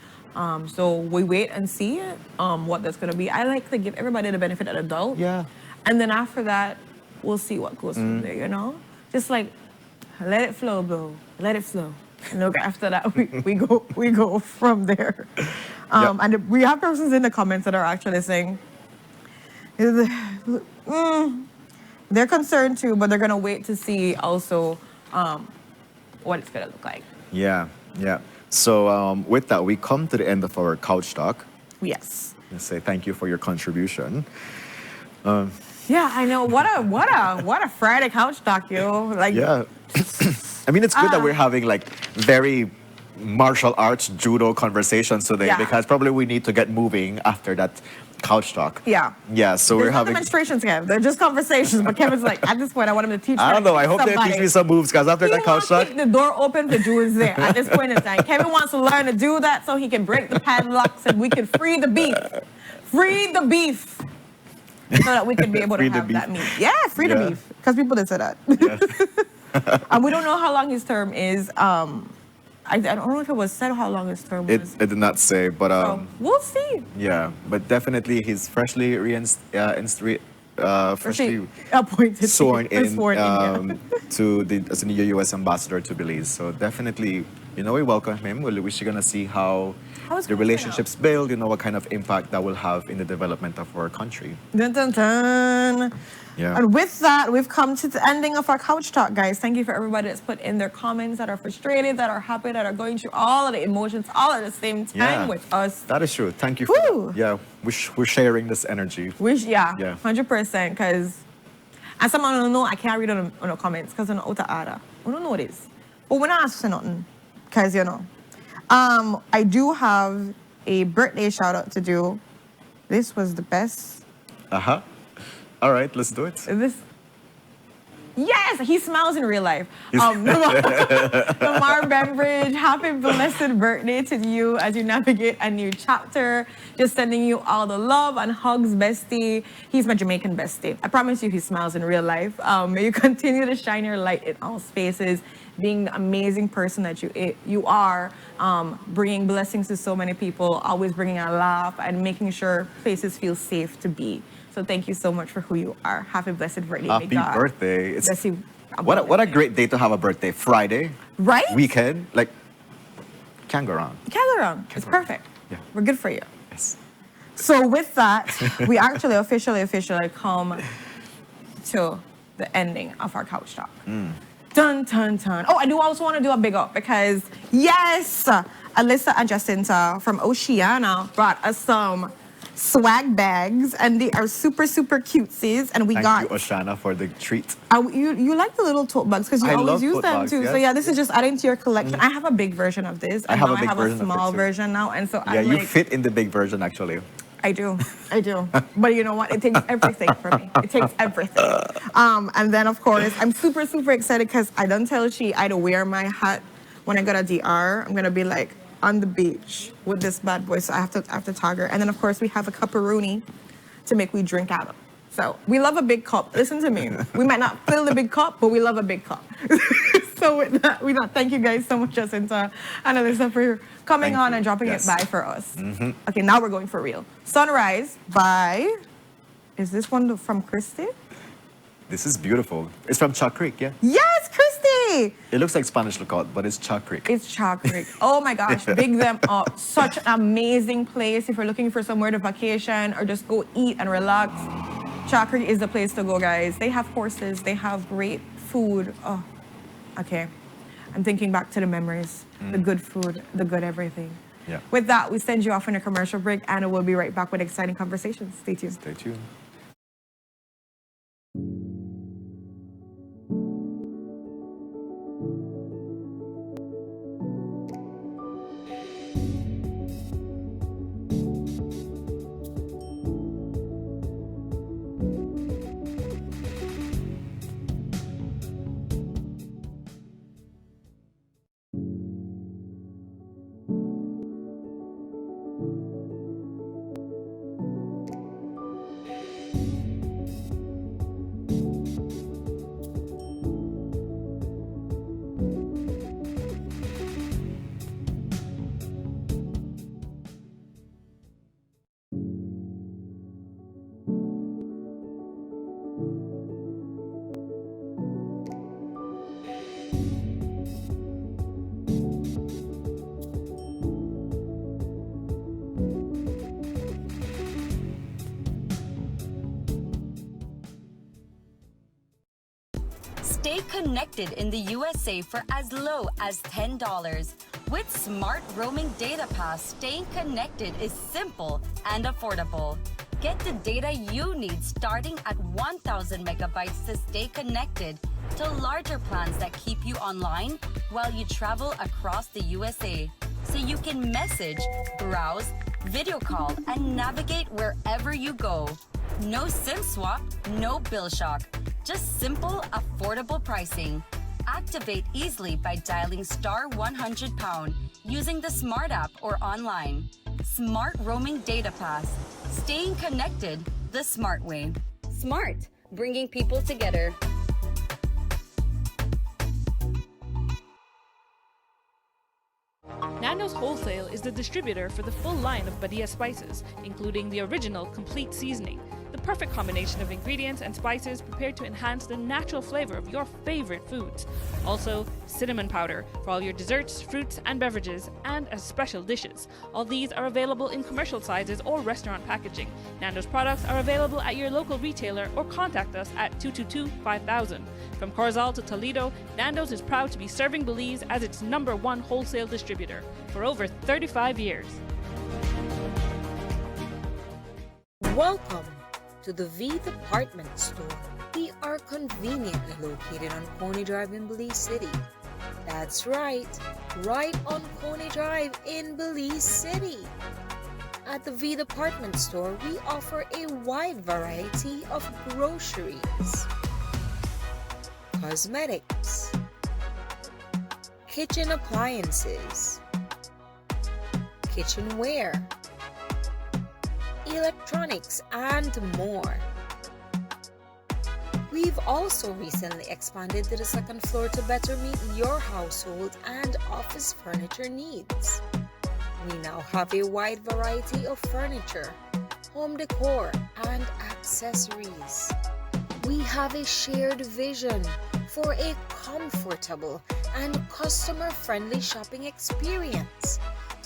So we wait and see what that's going to be. I like to give everybody the benefit of the doubt. Yeah. And then after that, we'll see what goes from there, Just like, let it flow, bro. Let it flow. And look, after that, we go from there. And we have persons in the comments that are actually saying, they're concerned too, but they're going to wait to see also what it's going to look like. Yeah. So with that, we come to the end of our couch talk. Yes. Let's say thank you for your contribution. Yeah, I know. What a Friday couch talk, yo. Like, Yeah. I mean, it's good that we're having like very martial arts judo conversations today Yeah. because probably we need to get moving after that couch talk. Yeah. Yeah. So There's we're no having. demonstrations, Kev. They're just conversations. But Kevin's like, at this point, I want him to teach. I don't know. I hope they teach me some moves because after He that couch wants to talk. keep the door open for Jules there at this point in time. Kevin wants to learn to do that so he can break the padlocks and we can free the beef. Free the beef. So that we can be able to Free the have beef. that meat. Yeah, free the Yeah. beef. Because people did say that. And we don't know how long his term is. I don't know if it was said how long his term was. It did not say, but So we'll see. yeah, but definitely he's freshly freshly Appointed. sworn in, Sworn in, to as the new U.S. ambassador to Belize. So definitely, we welcome him. We're gonna see how How it's the gonna turn relationships build. What kind of impact that will have in the development of our country. Dun, dun, dun. Yeah. And with that, we've come to the ending of our couch talk, guys. Thank you for everybody that's put in their comments, that are frustrated, that are happy, that are going through all of the emotions all at the same time with us. That is true. Thank you. Woo! Yeah, we're sharing this energy. Yeah, Yeah. 100%. Because as someone don't know, I can't read on the comments because I'm out of order. I don't know this. But we're not asking nothing. Because, I do have a birthday shout out to do. This was the best. All right, let's do it. Yes, he smiles in real life. Lamar Bembridge, happy blessed birthday to you as you navigate a new chapter. Just sending you all the love and hugs, bestie. He's my Jamaican bestie. I promise you he smiles in real life. May you continue to shine your light in all spaces. being the amazing person that you are, bringing blessings to so many people, always bringing a laugh and making sure places feel safe to be. So thank you so much for who you are. Happy blessed birthday. May Happy God birthday. bless you What a abundantly. great day to have a birthday. Friday. Right? Weekend. Like, can't go wrong. Gather around. It's go wrong. perfect. Yeah. We're good for you. Yes. So with that, we actually officially come to the ending of our couch talk. Dun, dun, dun. Oh, I do also want to do a big up because, yes, Alyssa and Jacinta from Oceana brought us some swag bags, and they are super, super cutesies. And we Thank you, Oshana, for the treat. You like the little tote bags because you I always love use tote them bags, too. So yes. yeah, this is just adding to your collection. I have a big version of this. I have now a big I have version a of it small too. version now, and so Yeah, I'm you like, fit in the big version, actually. I do. But you know what? It takes everything for me. It takes everything. And then, of course, I'm super, super excited because I don't tell she I'd wear my hat when I go to DR. I'm going to be like on the beach with this bad boy. So I have to tag her. And then, of course, we have a cup-a-rooney to make we drink out of. So we love a big cup. Listen to me. We might not fill the big cup, but we love a big cup. So with that, thank you guys so much, Jacinta and Alyssa, for coming Thank on you. and dropping Yes. it by for us. Okay, now we're going for real. Sunrise by, is this one from Christy? This is beautiful. It's from Chalk Creek, yeah? Yes, Christy! It looks like Spanish lookout, but it's Chalk Creek. It's Chalk Creek. Oh my gosh, big them up. Such an amazing place if you're looking for somewhere to vacation or just go eat and relax. Chalk Creek is the place to go, guys. They have horses, they have great food. Oh, okay. I'm thinking back to the memories, the good food, the good everything. Yeah. With that, we send you off on a commercial break and we'll be right back with exciting conversations. Stay tuned. Stay tuned. Stay connected in the USA for as low as $10. With Smart Roaming Data Pass, staying connected is simple and affordable. Get the data you need starting at 1,000 megabytes to stay connected to larger plans that keep you online while you travel across the USA. So you can message, browse, video call, and navigate wherever you go. No SIM swap, no bill shock. Just simple, affordable pricing. Activate easily by dialing *100# using the Smart app or online. Smart Roaming Data Pass. Staying connected the smart way. Smart, bringing people together. Nando's Wholesale is the distributor for the full line of Badia spices, including the original complete seasoning, the perfect combination of ingredients and spices prepared to enhance the natural flavor of your favorite foods. Also, cinnamon powder for all your desserts, fruits, and beverages, and as special dishes. All these are available in commercial sizes or restaurant packaging. Nando's products are available at your local retailer or contact us at 222-5000. From Corozal to Toledo, Nando's is proud to be serving Belize as its #1 wholesale distributor for over 35 years. Welcome to the V Department Store. We are conveniently located on Coney Drive in Belize City. That's right on Coney Drive in Belize City. At the V Department Store, we offer a wide variety of groceries, cosmetics, kitchen appliances, kitchenware, electronics, and more. We've also recently expanded to the second floor to better meet your household and office furniture needs. We now have a wide variety of furniture, home decor, and accessories. We have a shared vision for a comfortable and customer-friendly shopping experience.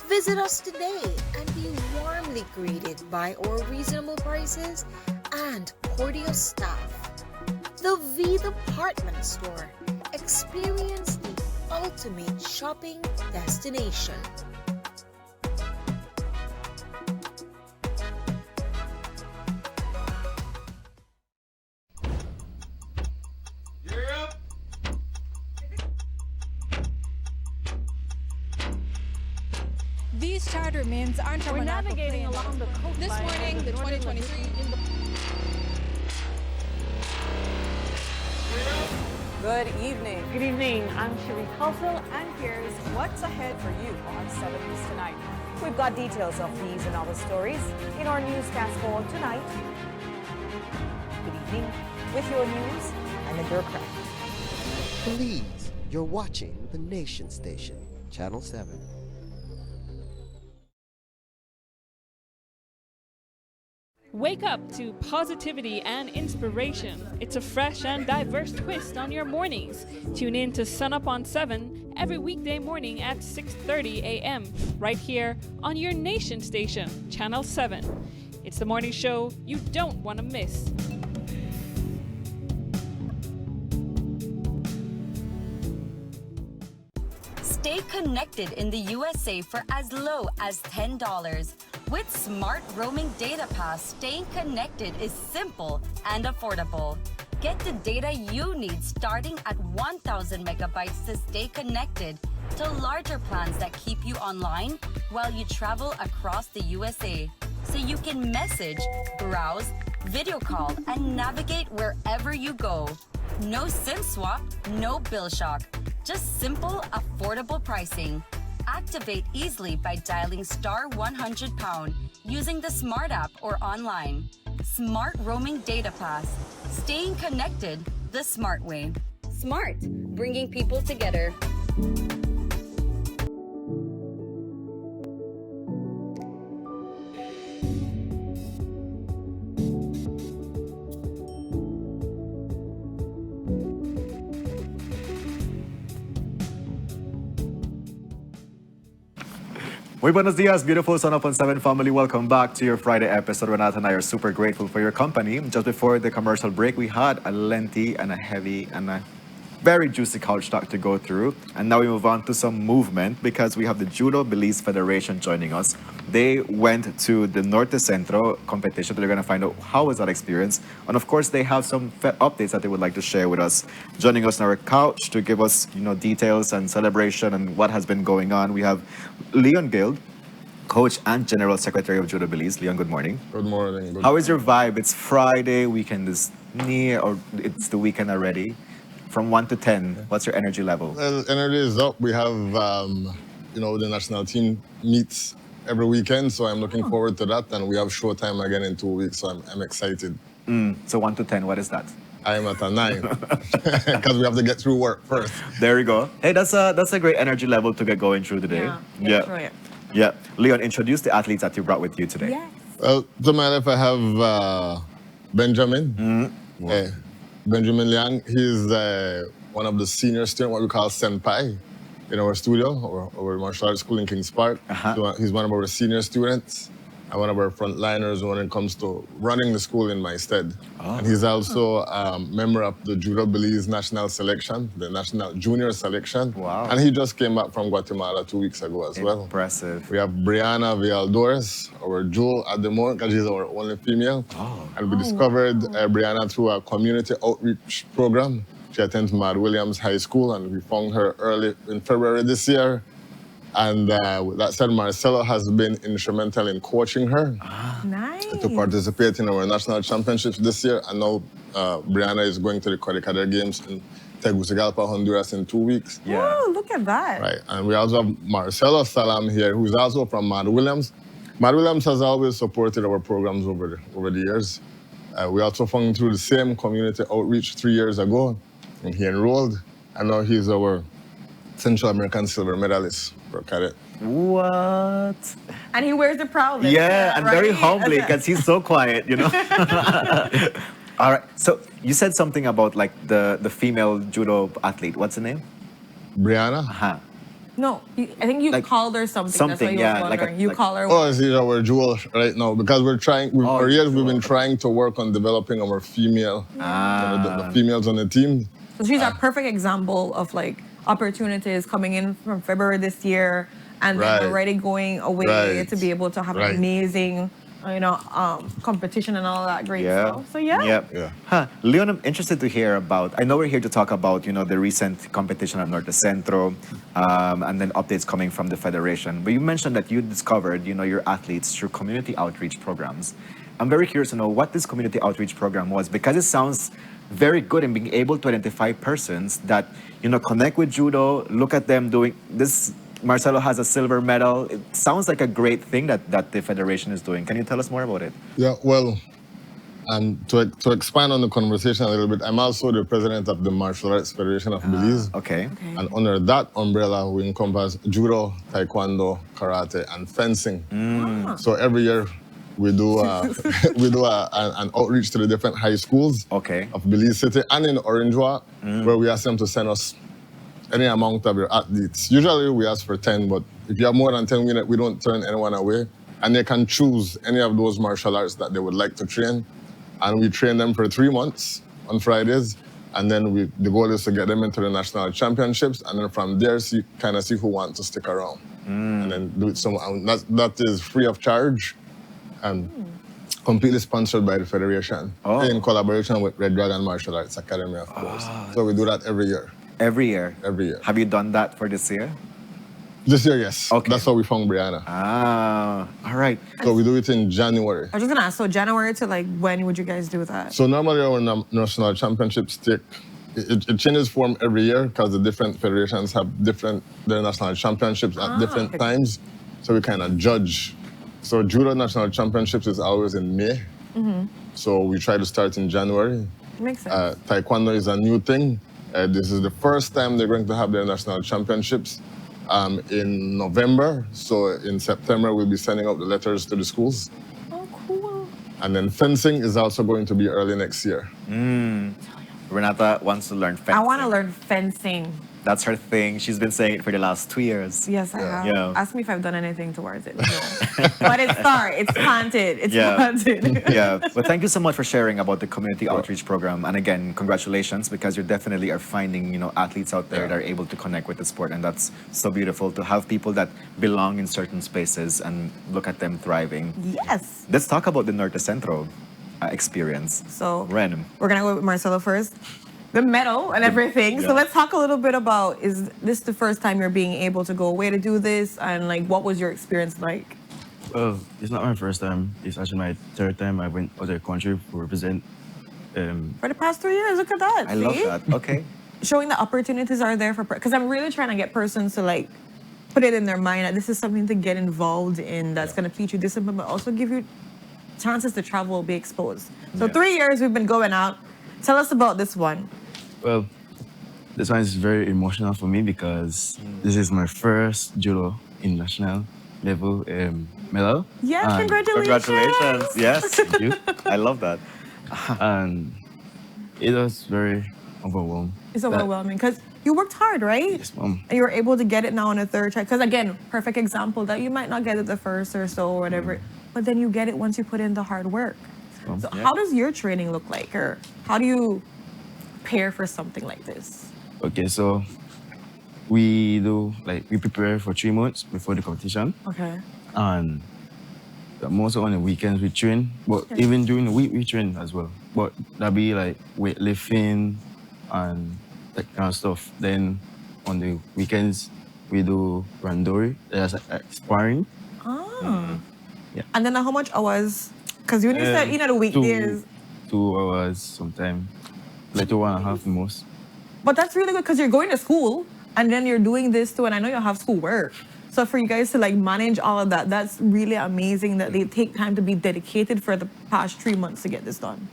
Visit us today and be warmly greeted by our reasonable prices and cordial staff. The V Department Store. Experience the ultimate shopping destination. These charter mints aren't We're navigating along the coastline. This morning, the 2023 Good evening. Good evening. I'm Shireen Halsell, and here's What's ahead for you on 7 News tonight? We've got details of these and other stories in our newscast for tonight. Good evening. With your news, I'm Indira Craig. Please, you're watching the Nation Station, Channel 7. Wake up to positivity and inspiration. It's a fresh and diverse twist on your mornings. Tune in to Sunup on 7 every weekday morning at 6:30 a.m. right here on your Nation Station, Channel 7. It's the morning show you don't want to miss. Stay connected in the USA for as low as $10. With Smart Roaming Data Pass, staying connected is simple and affordable. Get the data you need starting at 1,000 megabytes to stay connected to larger plans that keep you online while you travel across the USA. So you can message, browse, video call, and navigate wherever you go. No SIM swap, no bill shock. Just simple, affordable pricing. Activate easily by dialing *100# using the Smart app or online. Smart Roaming Data Pass. Staying connected the smart way. Smart, bringing people together. Muy buenos dias, beautiful Sunup on 7 family. Welcome back to your Friday episode. Renata and I are super grateful for your company. Just before the commercial break, we had a lengthy and a heavy and a very juicy couch talk to go through. And now we move on to some movement because we have the Judo Belize Federation joining us. They went to the Norte Centro competition. They're going to find out how was that experience. And of course, they have some updates that they would like to share with us. Joining us on our couch to give us, details and celebration and what has been going on, we have Leon Guild, Coach and General Secretary of Judo Belize. Leon, good morning. Good morning. How is your vibe? It's Friday, weekend is near, or it's the weekend already. From 1 to 10, what's your energy level? Well, energy is up. We have, the national team meets every weekend, so I'm looking forward to that. And we have showtime again in 2 weeks, so I'm excited. So 1 to 10, what is that? I'm at a 9 because we have to get through work first. There you go. Hey, that's a great energy level to get going through today. Yeah. Leon, introduce the athletes that you brought with you today. Yes. Well, to my left, I have Benjamin. Benjamin Liang. He's one of the senior students, what we call senpai, in our studio, our martial arts school in Kings Park. So he's one of our senior students and one of our frontliners when it comes to running the school in my stead. And he's also a member of the Judo Belize national selection, the national junior selection. Wow. And he just came back from Guatemala 2 weeks ago as well. Impressive. We have Brianna Villaldores, our jewel at the moment, because she's our only female. And we discovered Brianna through a community outreach program. She attends Mad Williams High School, and we found her early in February this year. And with that said, Marcelo has been instrumental in coaching her to participate in our national championships this year. And now Brianna is going to the Codicader Games in Tegucigalpa, Honduras in 2 weeks. Oh, look at that. Right. And we also have Marcelo Salam here, who's also from Mad Williams. Mad Williams has always supported our programs over the years. We also found him through the same community outreach 3 years ago, and he enrolled, and now he's our Central American silver medalist for cadet. What? And he wears it proudly. Yeah, and right? very humbly because he's so quiet, you know. All right. So you said something about like the female judo athlete. What's the name? Brianna? Uh-huh. No, I think you Like, called her something. That's something, why you yeah, was like wondering. a- You like- call her. Oh, she's our jewel right now because we're trying. For years, we've been trying to work on developing our female, the females on the team. So she's a perfect example of like opportunities coming in from February this year, and then Right. already going away Right. to be able to have Right. an amazing, competition and all that great stuff. So yeah. Yep. Huh. Leon, I'm interested to hear about, I know we're here to talk about, the recent competition at Norte Centro, and then updates coming from the Federation. But you mentioned that you discovered, your athletes through community outreach programs. I'm very curious to know what this community outreach program was, because it sounds very good in being able to identify persons that, connect with judo, look at them doing this. Marcelo has a silver medal. It sounds like a great thing that the Federation is doing. Can you tell us more about it? Yeah, well, to expand on the conversation a little bit, I'm also the president of the Martial Arts Federation of Belize. Okay. And under that umbrella, we encompass judo, taekwondo, karate, and fencing. So every year, we do an outreach to the different high schools of Belize City and in Orangewa, where we ask them to send us any amount of your athletes. Usually we ask for 10, but if you have more than 10, we don't turn anyone away. And they can choose any of those martial arts that they would like to train. And we train them for 3 months on Fridays. And then the goal is to get them into the national championships. And then from there, see who wants to stick around. And then do it that is free of charge and completely sponsored by the Federation in collaboration with Red Dragon Martial Arts Academy, of course. So we do that every year. Every year? Every year. Have you done that for this year? This year, yes. Okay. That's how we found Brianna. All right. So we do it in January. I was just gonna ask, so January to like when would you guys do that? So normally our national championships it changes form every year because the different federations have their national championships at different times. So we kind of judge. So judo national championships is always in May. So we try to start in January. Makes sense. Taekwondo is a new thing. This is the first time they're going to have their national championships in November. So in September, we'll be sending out the letters to the schools. Oh, cool. And then fencing is also going to be early next year. Renata wants to learn fencing. I want to learn fencing. That's her thing. She's been saying it for the last 2 years. Yes, I have. Yeah. Ask me if I've done anything towards it. No. But it's planted. It's Yeah. planted. Yeah. Well, thank you so much for sharing about the community outreach program. And again, congratulations, because you definitely are finding, athletes out there that are able to connect with the sport. And that's so beautiful to have people that belong in certain spaces and look at them thriving. Yes. Let's talk about the Norte Centro experience. So Ren. we're gonna go with Marcelo first. The medal and everything. Yeah. So let's talk a little bit about, is this the first time you're being able to go away to do this? And like, what was your experience like? Well, it's not my first time. It's actually my third time I went out of the country to represent. For the past 3 years, look at that. I love see? that. Okay. Showing the opportunities are there for, because I'm really trying to get persons to like put it in their mind that this is something to get involved in that's going to teach you discipline, but also give you chances to travel, be exposed. So 3 years we've been going out. Tell us about this one. Well, this one is very emotional for me because this is my first judo international level medal. Yes, And congratulations. Congratulations. Yes. Thank you. I love that. And it was very overwhelming. It's overwhelming because you worked hard, right? Yes, Mom. And you were able to get it now on a third try. Because again, perfect example that you might not get it the first or so or whatever, but then you get it once you put in the hard work. So how does your training look like, or how do you prepare for something like this? Okay, so we prepare for 3 months before the competition. Okay. And most on the weekends we train, but even during the week we train as well. But that'll be like weightlifting and that kind of stuff. Then on the weekends we do randori, that's like sparring. Ah. Yeah. And then how much hours? Because you said, the weekdays. 2 hours sometime, like 2.5 most. But that's really good because you're going to school and then you're doing this too, and I know you have school work. So for you guys to like manage all of that, that's really amazing that they take time to be dedicated for the past 3 months to get this done.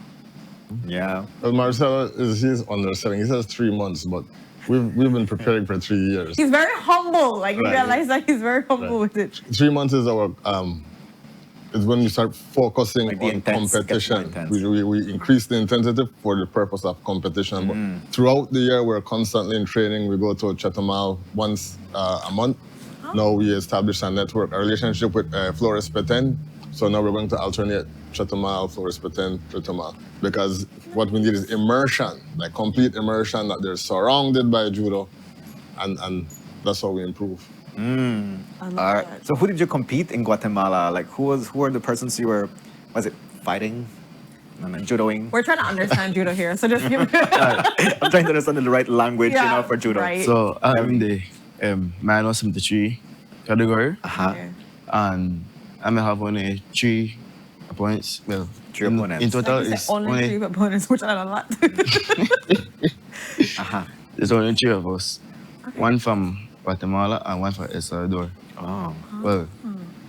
Yeah. Well, Marcelo he's underselling. He says 3 months, but we've been preparing for 3 years. He's very humble. Like, you Right. realize that he's very humble with it. 3 months is our is when we start focusing Like the on intense, gets more competition. intense. We increase the intensity for the purpose of competition. But throughout the year, we're constantly in training. We go to Chatamal once a month. Now we establish a network, a relationship with Flores Peten. So now we're going to alternate Chatamal, Flores Peten, Chatamal. Because what we need is immersion, like complete immersion, that they're surrounded by judo. And that's how we improve. I love All right. that. So who did you compete in Guatemala? Like who were the persons you were, was it fighting? Judoing? We're trying to understand judo here, so just give me. I'm trying to understand the right language, Yeah, for judo. right. So I'm in the minus 73 category. Okay. And I may have only 3 opponents. Well, 3 opponents. In total, Like you it's said, only 3 opponents, which are a lot. There's only 3 of us. One from Guatemala and one from El Salvador. Oh. Well,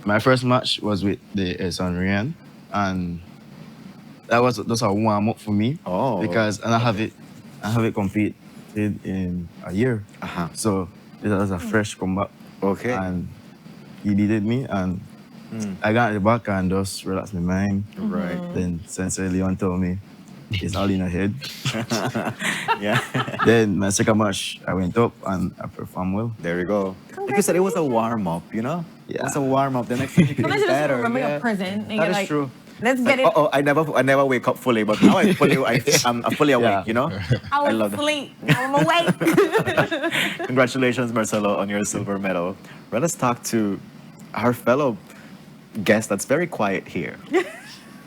my first match was with the El Salvadorian, and that was just a warm up for me. Oh. Because I have it competed in a year. So it was a fresh comeback. Okay. And he needed me, and I got the back and just relaxed my mind. Right. Then Sensei Leon told me, it's all in the head. Yeah. Then my second match, I went up and I performed well. There you go. Like you said, it was a warm up, Yeah. It was a warm up. The next thing you Sometimes you just remember your present. And That you're is like, true. let's get it. I never wake up fully, but now I'm fully awake, I love was that. asleep. Now I'm awake. Congratulations, Marcelo, on your silver medal. Let us talk to our fellow guest that's very quiet here.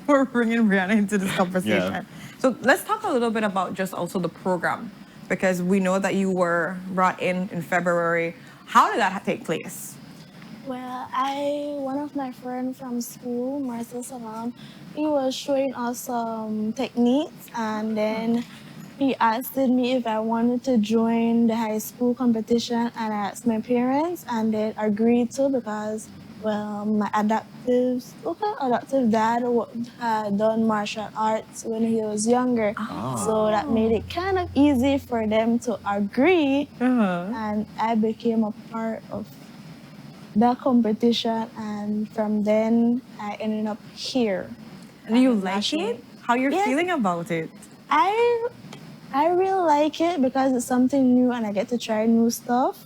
We're bringing Brianna into this conversation. Yeah. So let's talk a little bit about just also the program, because we know that you were brought in February. How did that take place? Well, one of my friends from school, Marcel Salam, he was showing us some techniques, and then he asked me if I wanted to join the high school competition, and I asked my parents, and they agreed to, because, well, my adoptive dad had done martial arts when he was younger. So that made it kind of easy for them to agree, and I became a part of that competition, and from then I ended up here. Do you like it? How you're feeling about it? I really like it because it's something new and I get to try new stuff.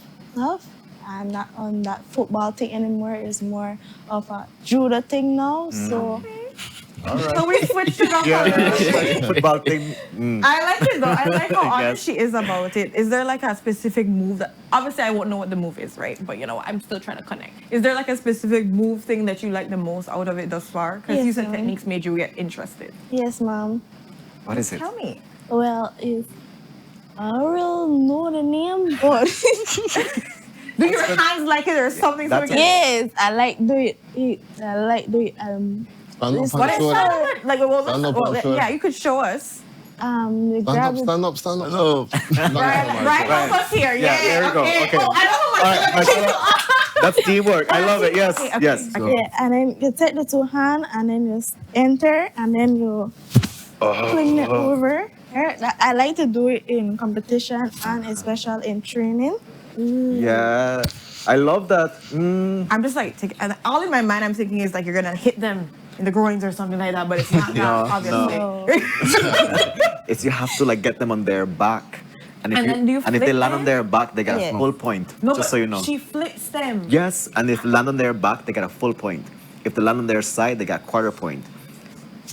I'm not on that football thing anymore. It's more of a judo thing now. So All right. So we switched it up already. Football thing. I like it though. I like how Yes. honest she is about it. Is there like a specific move that, obviously I won't know what the move is, right? But I'm still trying to connect. Is there like a specific move thing that you like the most out of it thus far? Because you Yes, said ma'am. techniques made you get interested. yes, Mom. What is it? Tell me. Well, I don't really know the name, but Do your hands like it or something? So we can- yes, I like do it. I like do it. Stand up It's- on What the is shoulder. that? Like, well, Stand up on the shoulder. yeah, you could show us. You Stand grab up, it. stand up, stand up. No. Right, help us here. Yeah, there we go. Okay. Oh, I don't know what That's teamwork. I love it. Yes, Okay, okay, yes. okay. Yeah, and then you take the 2 hands and then you enter and then you fling it over. I like to do it in competition and especially in training. Yeah, I love that. I'm just like, and all in my mind I'm thinking is like you're gonna hit them in the groins or something like that, but it's not that, obviously. No. It's you have to like get them on their back, and And then do you if they flip land them? on their back, they get Yes. a full point. No, just but so you know. she flips them. Yes, and if they land on their back, they get a full point. If they land on their side, they get quarter point.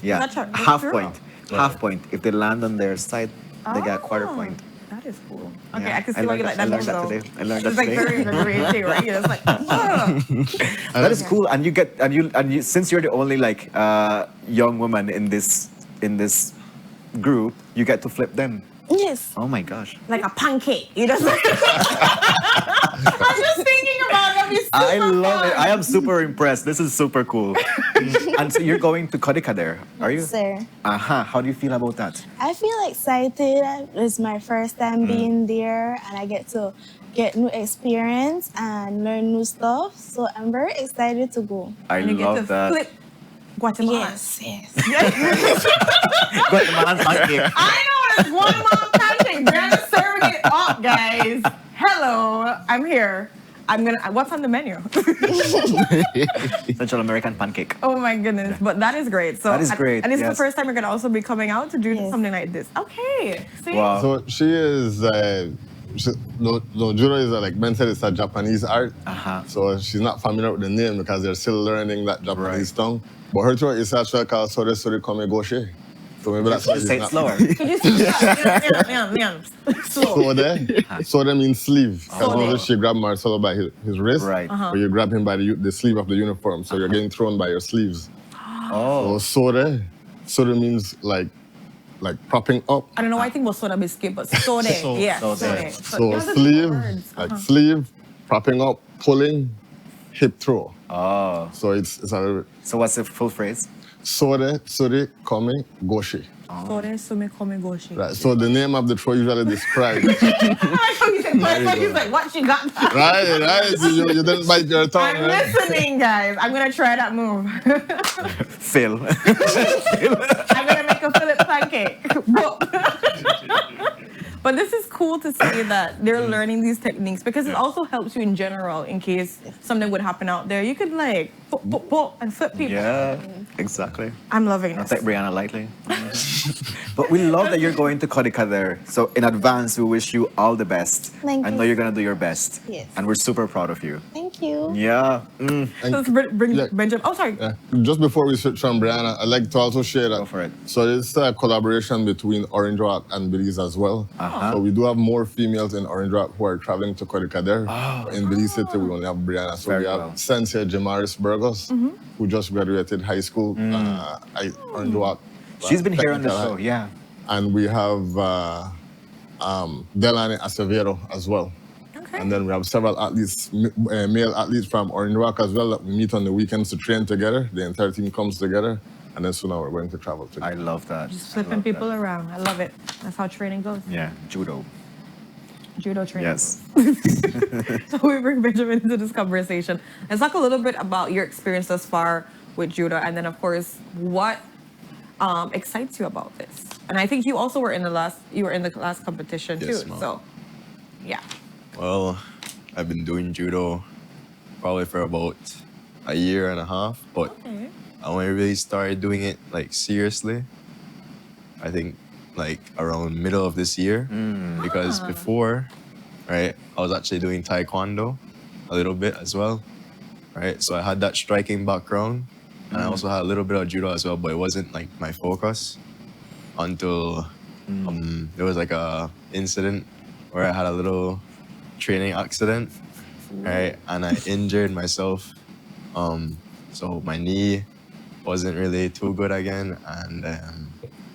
Yeah, That's that's half true. point. Half point. If they land on their side, they get a quarter Oh, point. That is cool. Okay, Yeah, I can see why you like that I learned move that though. today. I learned that It's like today. very invigorating, right? It's like, That is cool, and you since you're the only like young woman in this group, you get to flip them. Yes. Oh my gosh! like a pancake. You just. I'm just thinking about it. It's I super love it. fun. I am super impressed. This is super cool. And so you're going to Kodika there, are you? Sir. How do you feel about that? I feel excited. It's my first time being there and I get to get new experience and learn new stuff. So I'm very excited to go. I And you get to love that. flip Guatemala. Yes. Guatemalan pancake. I know it's one mom pancake. Brianna's serving it up, guys. Hello, I'm here. What's on the menu? Central American pancake. Oh my goodness, but that is great. So That is great, and it's the yes. first time you're gonna also be coming out to do something like this. Okay. See? Wow. So she is, no, judo is like Ben said, it's a Japanese art. So she's not familiar with the name because they're still learning that Japanese tongue. But her tour is actually called Sore Sore Kome Goshe. So maybe that's why Say it not. slower. Could you say that? Slow. Sore means sleeve. Because Sore. once she grabbed Marcelo by his wrist, Right. Uh-huh. or you grab him by the sleeve of the uniform. So you're getting thrown by your sleeves. Oh. So sore means like propping up. I don't know why I think about soda biscuit, but sode. Yeah, Sode. sode. So sleeve, like sleeve, propping up, pulling, hip throw. Oh. So it's a little bit. So what's the full phrase? Sore, kome, goshi. Sode, sume, come, goshi. Right. So the name of the throw usually describes. I like how you said first, like he's like, what she got? right. You didn't bite your tongue, I'm right? listening, guys. I'm gonna try that move. Phil. I'm gonna make a Philip pancake. But this is cool to see that they're learning these techniques because it also helps you in general in case something would happen out there. You could like pop and flip people. Yeah, exactly. I'm loving Not this. take Brianna lightly. But we love that you're going to Kodikader. So in advance, we wish you all the best. Thank I you. know you're gonna do your best. Yes. And we're super proud of you. Thank you. Yeah. So let's bring Benjamin. Oh, sorry. Just before we switch from Brianna, I'd like to also share that. Go for it. So it's a collaboration between Orange Rock and Belize as well. So we do have more females in Orange Rock who are traveling to Kodikader. In Belize City, we only have Brianna. So Very we have well. Sensei Jamaris Burgos, who just graduated high school at Orange Rock. She's been here on the Technical show, High. yeah. And we have Delane Acevedo as well. And then we have several athletes, male athletes from Orange Rock as well that we meet on the weekends to train together. The entire team comes together. And then soon now we're going to travel together. I love that. Just flipping people around. I love it. That's how training goes. Yeah, judo. Judo training. Yes. So we bring Benjamin into this conversation. Let's talk a little bit about your experience thus far with judo, and then of course what excites you about this. And I think you also were in the last competition Yes, too. ma'am. So yeah. Well, I've been doing judo probably for about a year and a half, but I only really started doing it like seriously, I think like around middle of this year, because before, right, I was actually doing taekwondo a little bit as well, right? So I had that striking background, and I also had a little bit of judo as well, but it wasn't like my focus until there was like a incident where I had a little training accident, right? And I injured myself. So my knee wasn't really too good again, and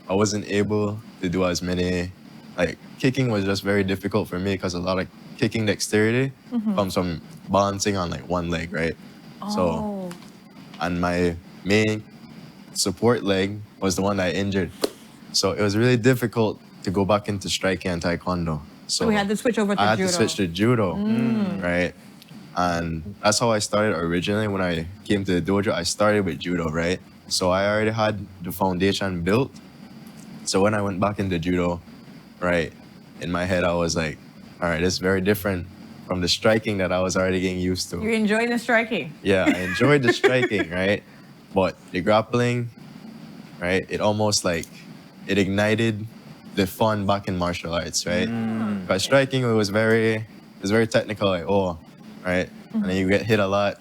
I wasn't able to do as many, like kicking was just very difficult for me because a lot of kicking dexterity comes from balancing on like one leg, right? So, and my main support leg was the one that I injured. So it was really difficult to go back into striking and taekwondo. So we had to switch over to I had judo. to switch to judo, right? And that's how I started originally. When I came to the dojo, I started with judo, right? So I already had the foundation built. So when I went back into judo, right, in my head, I was like, all right, it's very different from the striking that I was already getting used to. You're enjoying the striking. Yeah, I enjoyed the striking, right? But the grappling, right, it almost like, it ignited the fun back in martial arts, right? But striking, it was very technical, like, right? And then you get hit a lot,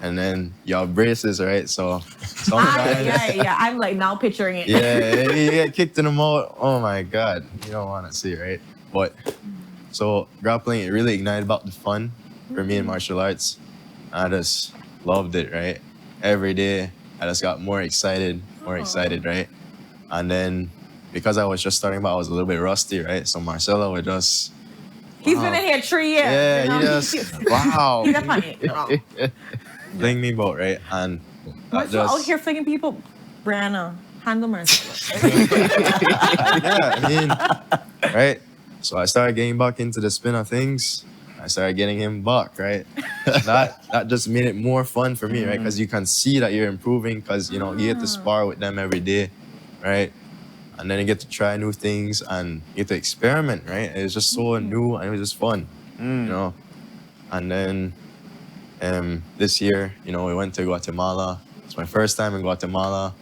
and then you have braces, right? So sometimes, Yeah. I'm like now picturing it. yeah, you get kicked in the mouth. Oh my God, you don't want to see, right? But so grappling, it really ignited about the fun for me in martial arts. I just loved it, right? Every day, I just got more excited, right? And then because I was just starting out, I was a little bit rusty, right? So Marcelo would just, He's been in here 3 years. yeah, you know? he just, wow. He's funny. Fling me boat, right? And that Marcelo out just, here flinging people. Brianna, handle Marcelo. yeah, I mean, right? So I started getting back into the spin of things, I started getting him back, right? that just made it more fun for me, right? Because you can see that you're improving because, you know, you get to spar with them every day, right? And then you get to try new things and you get to experiment, right? It was just so new and it was just fun, you know? And then this year, you know, we went to Guatemala. It's my first time in Guatemala.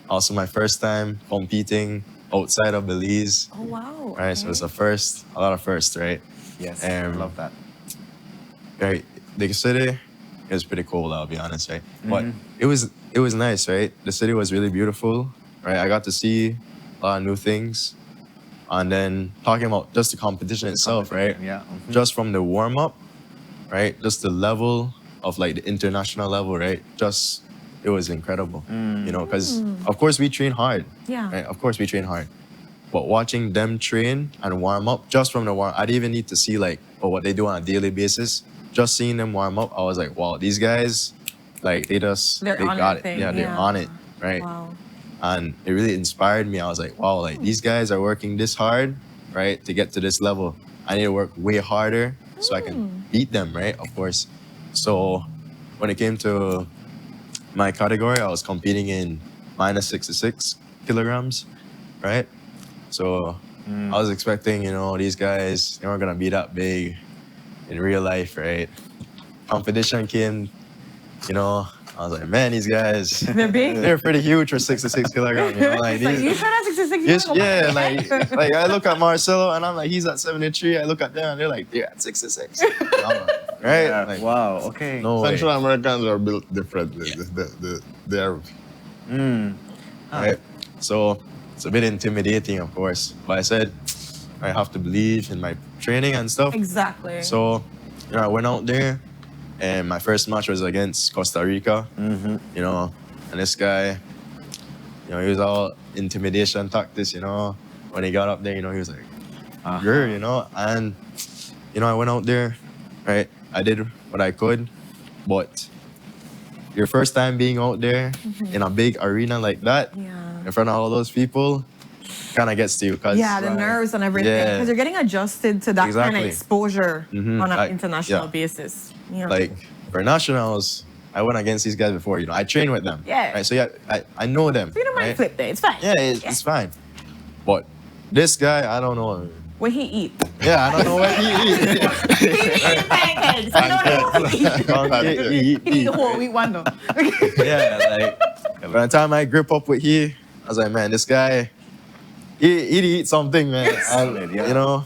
Also my first time competing outside of Belize. Oh, wow. Right, so it's a first, a lot of firsts, right? Yes, I love that. Right, the city, it was pretty cool, I'll be honest, right? But it was nice, right? The city was really beautiful, right? I got to see a lot of new things. And then talking about just the competition itself, right? Yeah. Just from the warm-up, right? Just the level of like the international level, right? Just, it was incredible, you know, because of course we train hard. Yeah. Right? Of course we train hard. But watching them train and warm up, just from the warm, I didn't even need to see like, what they do on a daily basis. Just seeing them warm up, I was like, wow, these guys, like they on got their it. thing, Yeah, they're on it, right? Wow. And it really inspired me. I was like, wow, like these guys are working this hard, right, to get to this level. I need to work way harder so I can beat them, right? Of course. So when it came to my category, I was competing in minus 66 kilograms, right? So I was expecting, you know, these guys, they weren't gonna be that big in real life, right? Competition came, you know, I was like, man, these guys, they're big. They're pretty huge for 66 kilograms, you know, like It's like, these, you sure that's 66 yes, kilograms? yeah, like I look at Marcelo and I'm like, he's at 73. I look at them and they're like, they're at 66. And I'm like, right? Yeah, Like, wow, okay. no way. Central Americans are built differently. They're right? So it's a bit intimidating, of course. But I said, I have to believe in my training and stuff. Exactly. So, you know, I went out there and my first match was against Costa Rica, you know, and this guy, you know, he was all intimidation tactics, you know. When he got up there, you know, he was like, girl, you know, and, you know, I went out there, right? I did what I could, but your first time being out there in a big arena like that, in front of all those people, kind of gets to you. Cause, yeah, the nerves and everything. Yeah. Because you're getting adjusted to that kind Exactly. of exposure on an international yeah. basis. Yeah. Like, for nationals, I went against these guys before, you know, I trained with them. Yeah. Right? So, yeah, I know them. So you don't mind right? flip there. It's fine. Yeah, it's fine. But this guy, I don't know. What he eat? Yeah, I don't know what he eat. He eat pancakes. I don't know what he eat. He eat whole wheat one though. Yeah, like, by the time I grip up with he, I was like, man, this guy, he'd eat something, man. You know?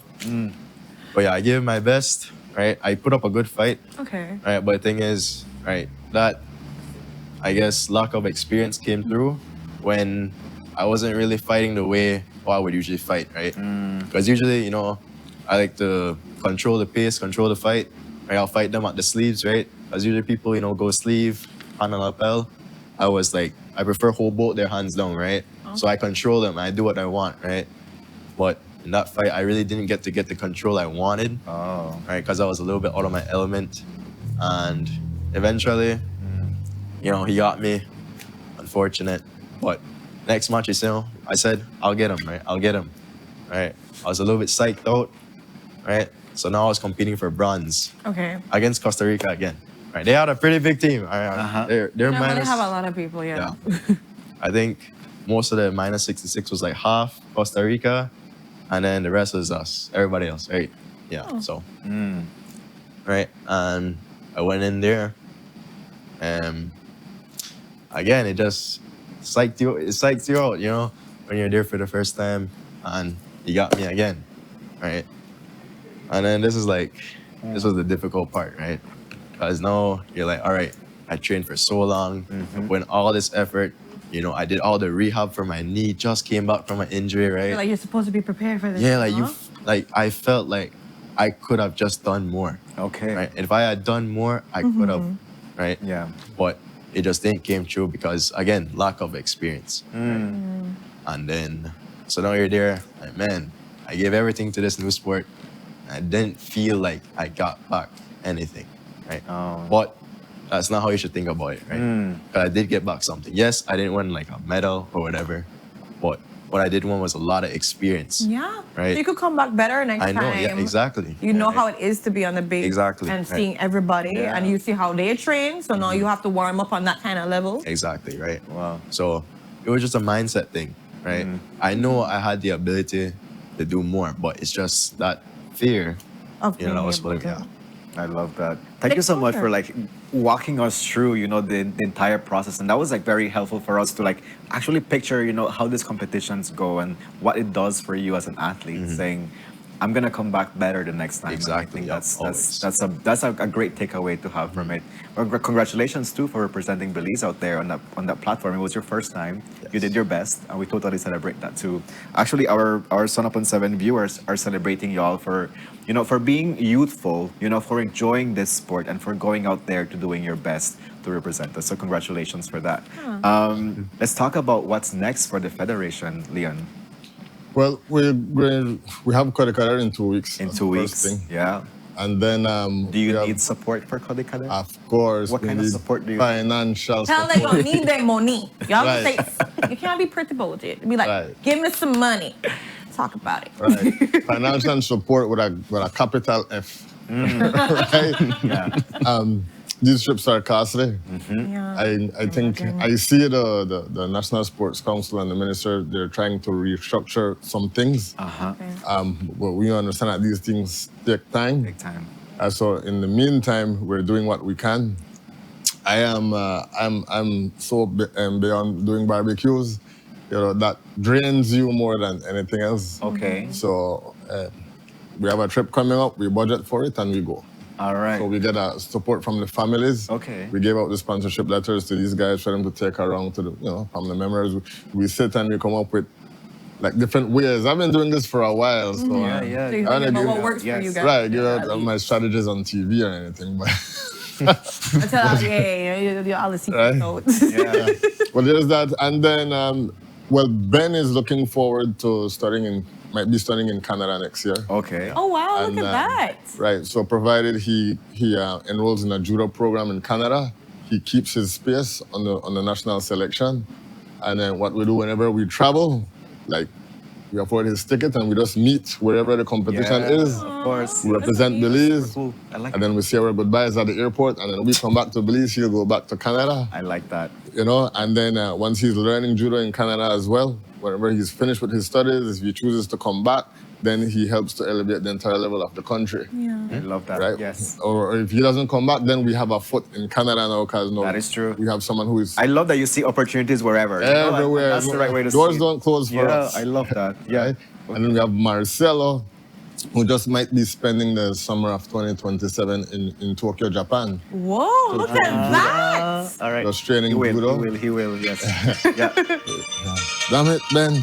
But yeah, I gave it my best, right? I put up a good fight. Okay. Right, but the thing is, right, that, I guess, lack of experience came through when I wasn't really fighting the way I would usually fight, right? Because usually, you know, I like to control the pace, control the fight. Right? I'll fight them at the sleeves, right? Because usually people, you know, go sleeve, hand on lapel. I was like, I prefer hold both their hands down, right? So I control them, I do what I want, right? But in that fight, I really didn't get the control I wanted, right? Because I was a little bit out of my element. And eventually, you know, he got me. Unfortunate. But next match, you know, I said, I'll get him, right? I'll get him, right? I was a little bit psyched out, right? So now I was competing for bronze. Okay. Against Costa Rica again, right? They had a pretty big team. Right? They're They minus. have a lot of people, yeah. I think most of the minus 66 was like half Costa Rica, and then the rest was us, everybody else, right? Yeah, so, right? And I went in there, and again, it just psyched you out, you know, when you're there for the first time, and you got me again, right? And then this was the difficult part, right? Because now you're like, all right, I trained for so long, I put in all this effort, you know, I did all the rehab for my knee, just came back from an injury, right? Like you're supposed to be prepared for this. Yeah, like huh? I felt like I could have just done more. Okay. Right? If I had done more, I could have, right? Yeah. But it just didn't came true because, again, lack of experience. And then, so now you're there, like, man, I gave everything to this new sport. I didn't feel like I got back anything, right? But that's not how you should think about it, right? But I did get back something. Yes, I didn't win like a medal or whatever, but what I did want was a lot of experience. Yeah. Right. So you could come back better next I know, time. yeah, exactly. You know how it is to be on the big Exactly, and right. seeing everybody, Yeah. and you see how they train. So now you have to warm up on that kind of level. Exactly, right? Wow. So it was just a mindset thing, right? I know I had the ability to do more, but it's just that fear, Of you know, I was being able putting, yeah. I love that. Thank you so much for like walking us through, you know, the entire process, and that was like very helpful for us to like actually picture, you know, how these competitions go and what it does for you as an athlete. Saying, I'm gonna come back better the next time. Exactly, And I think yep, that's a great takeaway to have from it. Well, congratulations too for representing Belize out there on that platform. It was your first time. You did your best, and we totally celebrate that too. Actually, our Sunup on 7 viewers are celebrating y'all for, you know, for being youthful, you know, for enjoying this sport and for going out there to doing your best to represent us. So congratulations for that. Let's talk about what's next for the federation, Leon. Well, we have Kodikader in 2 weeks. In That's 2 the weeks, first thing. yeah. And then do you need support for Kodikader? Of course. What we kind of need support do you financial Tell support. they gonna need their money. Y'all Right. say you can't be pretty about it. Be like, Right. give me some money. Talk about it. Right. Financial support with a capital F. Right? Yeah. These trips are costly. Yeah. I think I see the National Sports Council and the minister, they're trying to restructure some things. But we understand that these things take time. Take time. So in the meantime, we're doing what we can. I'm so beyond doing barbecues, you know, that drains you more than anything else. Okay. So we have a trip coming up, we budget for it and we go. All right. So we get support from the families. Okay. We gave out the sponsorship letters to these guys for them to take around to the, you know, family members. We sit and we come up with like different ways. I've been doing this for a while, so So you think about what works for you guys. right, give out my strategies on TV or anything, but You're all the secret Right. codes. Yeah. well, there's that, and then well, Ben is looking forward to might be studying in Canada next year. Okay. Oh wow, And, look at that. Right. So provided he enrolls in a judo program in Canada, he keeps his space on the national selection. And then what we do whenever we travel, like we afford his ticket and we just meet wherever the competition is. Of course. We represent Belize. Cool. I like And then we say our goodbyes at the airport, and then we come back to Belize, he'll go back to Canada. I like that. You know, and then once he's learning judo in Canada as well, whenever he's finished with his studies, if he chooses to come back, then he helps to elevate the entire level of the country. Yeah. I love that. Right? Yes. Or if he doesn't come back, then we have a foot in Canada now, because That is true. we have someone who is I love that you see opportunities wherever. You know, everywhere. that's the right way to Doors see it. don't close for us. Yeah, I love that. Yeah. Right? And then we have Marcelo, who just might be spending the summer of 2027 in Tokyo, Japan. Whoa, look at that. All right. Just training He will, judo. he will, yes. Yeah. Damn it, Ben.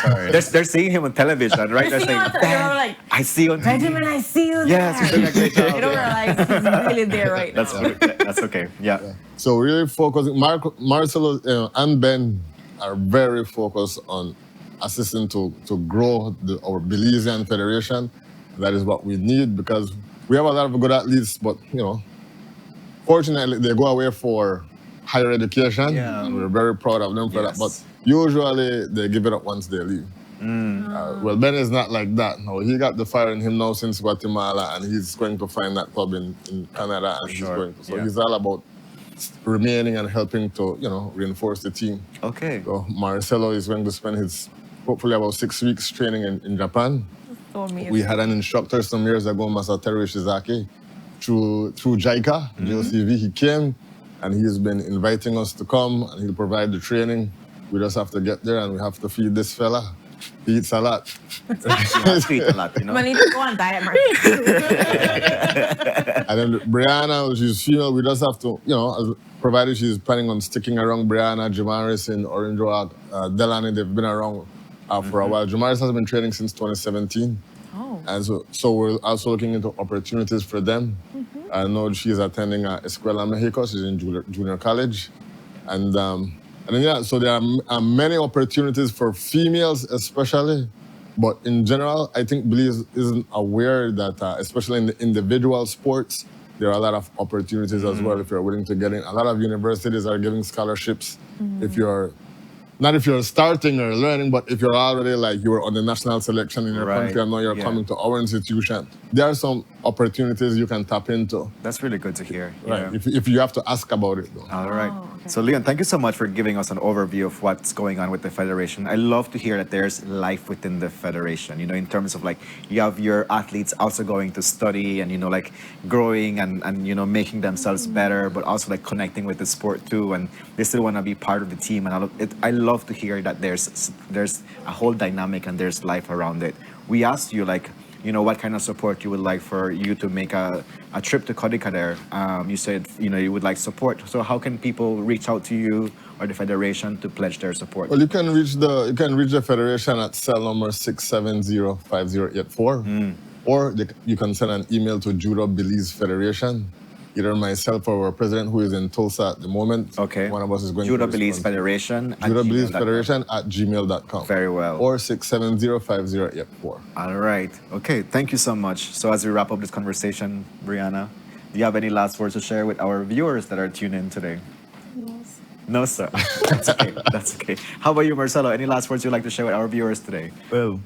Sorry. They're seeing him on television, right? They're saying, They're like, I see you on TV. Benjamin, I see you Yes, there. you're doing a great job. They don't realize he's really there right That's now. good. That's okay. Yeah. So really focusing, Marcelo and Ben are very focused on assisting to grow our Belizean Federation. That is what we need, because we have a lot of good athletes, but you know, fortunately they go away for higher education, Yeah. and we're very proud of them for that. But usually they give it up once they leave. Well, Ben is not like that. No, he got the fire in him now since Guatemala, and he's going to find that club in Canada, and he's going to. So he's all about remaining and helping to, you know, reinforce the team. Okay. So Marcelo is going to spend hopefully about 6 weeks training in Japan. So amazing. We had an instructor some years ago, Masateru Ishizaki, through JICA, JOCV. He came, and he's been inviting us to come, and he'll provide the training. We just have to get there, and we have to feed this fella. He eats a lot. Eat a lot, you know. I need to go on diet, Mark. And then Brianna, she's female, we just have to, you know, provided she's planning on sticking around Brianna, Jamaris, and Orange Rock, Delany, they've been around for a while. Jamaris has been training since 2017. Oh. And so we're also looking into opportunities for them. I know she's attending Escuela Mexico, she's in junior college. And then, yeah, so there are many opportunities for females especially. But in general, I think Belize isn't aware that, especially in the individual sports, there are a lot of opportunities as well if you're willing to get in. A lot of universities are giving scholarships if you're not if you're starting or learning, but if you're already like you were on the national selection in your Right. country and now you're Yeah. coming to our institution, there are some opportunities you can tap into. That's really good to hear. Right. Yeah. If you have to ask about it, though. All right. So, Leon, thank you so much for giving us an overview of what's going on with the federation. I love to hear that there's life within the federation, you know, in terms of like you have your athletes also going to study and, you know, like growing and you know, making themselves better, but also like connecting with the sport too. And they still want to be part of the team. And I love to hear that there's a whole dynamic and there's life around it. We asked you, like, you know, what kind of support you would like for you to make a trip to Codica there. You said, you know, you would like support. So how can people reach out to you or the federation to pledge their support? Well, you can reach the federation at cell number 670-5084, or you can send an email to Judo Belize Federation. Either myself or our president, who is in Tulsa at the moment. Okay. One of us is going Judo to Belize Federation. Judo Belize Federation at gmail.com. Very well. Or 670-5084. All right. Okay. Thank you so much. So as we wrap up this conversation, Brianna, do you have any last words to share with our viewers that are tuned in today? Yes. No, sir. That's okay. That's okay. How about you, Marcelo? Any last words you'd like to share with our viewers today? Well,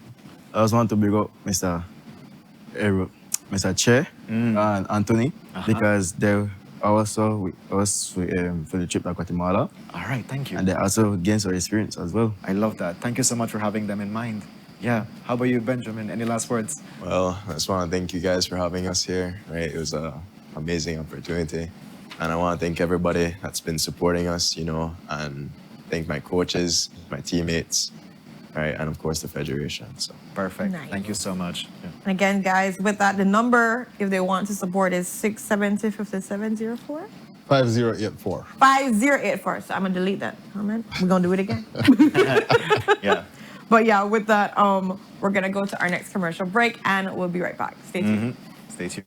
I just want to big up Mr. Chair and Anthony because they also with us for the trip to Guatemala. All right, thank you. And they also gained some experience as well. I love that. Thank you so much for having them in mind. Yeah. How about you, Benjamin? Any last words? Well, I just want to thank you guys for having us here. Right, it was an amazing opportunity, and I want to thank everybody that's been supporting us. You know, and thank my coaches, my teammates. Right, and of course the federation. So perfect. Nice. Thank you so much. Yeah. And again, guys, with that, the number, if they want to support, is 670-5704? 5084. 5084. So I'm gonna delete that comment. We're gonna do it again. Yeah. But yeah, with that, we're gonna go to our next commercial break, and we'll be right back. Stay tuned. Stay tuned.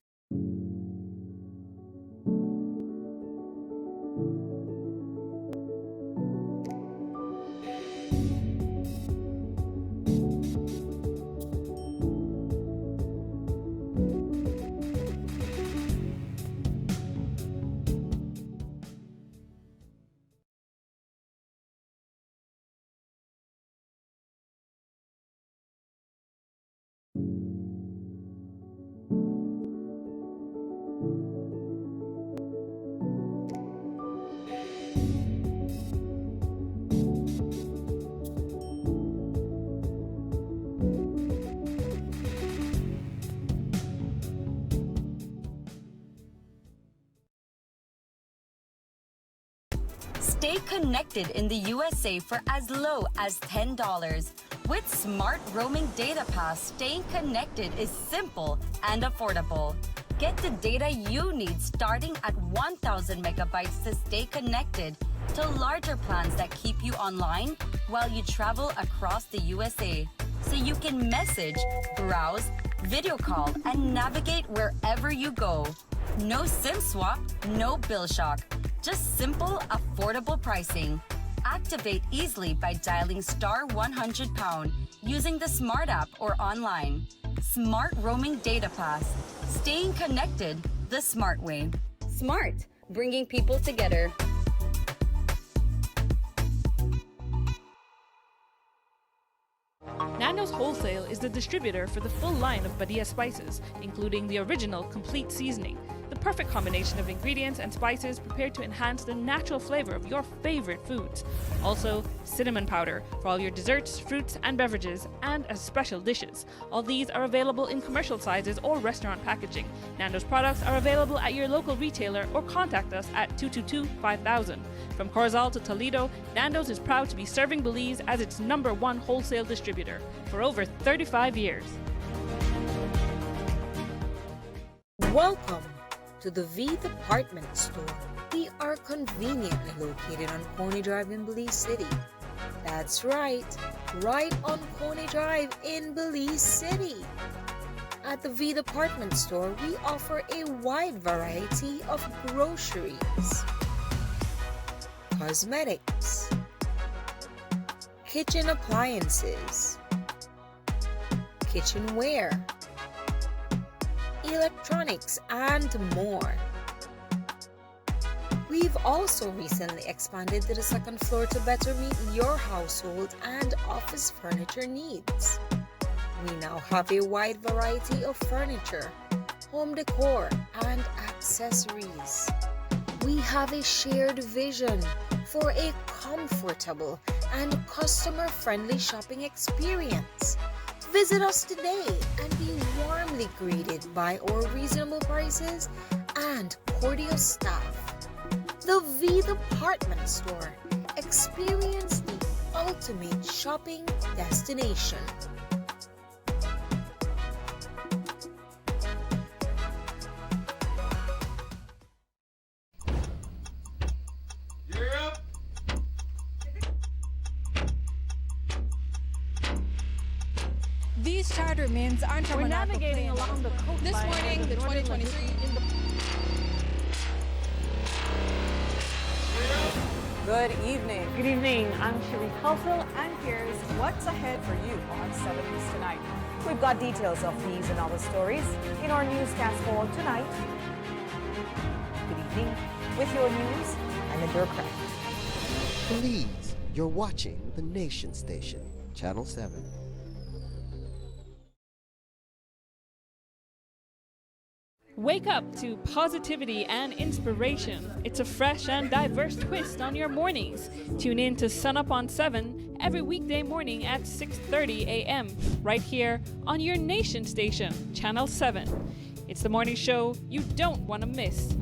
Stay connected in the USA for as low as $10. With Smart Roaming Data Pass, staying connected is simple and affordable. Get the data you need starting at 1,000 megabytes to stay connected to larger plans that keep you online while you travel across the USA. So you can message, browse, video call, and navigate wherever you go. No SIM swap, no bill shock. Just simple, affordable pricing. Activate easily by dialing *100# using the Smart app or online. Smart Roaming Data Pass. Staying connected the smart way. Smart, bringing people together. Nando's Wholesale is the distributor for the full line of Badia spices, including the original complete seasoning, the perfect combination of ingredients and spices prepared to enhance the natural flavor of your favorite foods. Also, cinnamon powder for all your desserts, fruits, and beverages, and as special dishes. All these are available in commercial sizes or restaurant packaging. Nando's products are available at your local retailer or contact us at 222-5000. From Corozal to Toledo, Nando's is proud to be serving Belize as its #1 wholesale distributor for over 35 years. Welcome to the V Department Store. We are conveniently located on Coney Drive in Belize City. That's right on Coney Drive in Belize City. At the V Department Store, we offer a wide variety of groceries, cosmetics, kitchen appliances, kitchenware, electronics, and more. We've also recently expanded to the second floor to better meet your household and office furniture needs. We now have a wide variety of furniture, home decor, and accessories. We have a shared vision for a comfortable and customer-friendly shopping experience. Visit us today and be warmly greeted by our reasonable prices and cordial staff. The V Department Store. Experience the ultimate shopping destination. These charter mints aren't We're navigating along the coastline. This morning, the 2023 Good evening. Good evening. I'm Sheree Kelso, and here's what's ahead for you on 7 News Tonight. We've got details of these and other stories in our newscast for tonight. Good evening. With your news, I'm Nadir Craig. Please, you're watching the Nation Station, Channel 7. Wake up to positivity and inspiration. It's a fresh and diverse twist on your mornings. Tune in to Sunup on 7 every weekday morning at 6:30 a.m. right here on your Nation Station, Channel 7. It's the morning show you don't want to miss.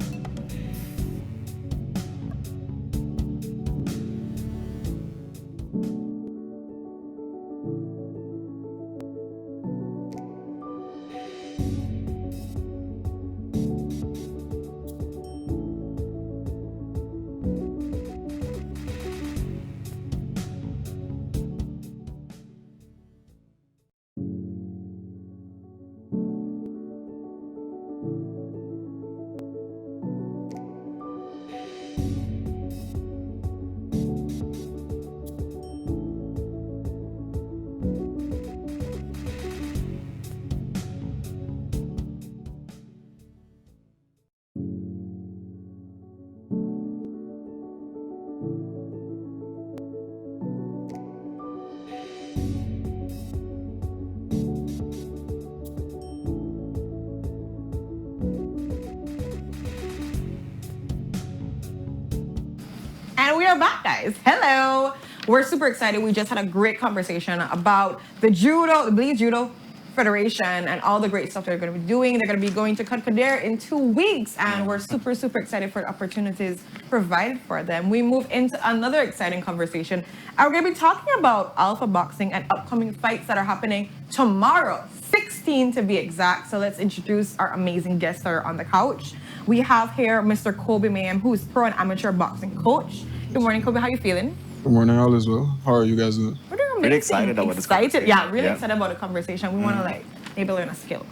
And we are back, guys. Hello. We're super excited. We just had a great conversation about the Belize Judo Federation and all the great stuff they're going to be doing. They're going to be going to Kader in 2 weeks, and we're super, super excited for the opportunities provided for them. We move into another exciting conversation, and we're going to be talking about Alpha Boxing and upcoming fights that are happening tomorrow, 16 to be exact. So let's introduce our amazing guests that are on the couch. We have here Mr. Kobe Mayhem, who is pro and amateur boxing coach. Good morning, Kobe. How are you feeling? Good morning, all as well. How are you guys doing? We're doing amazing. Really excited about this conversation. Yeah, really excited about the conversation. We want to maybe learn a skill.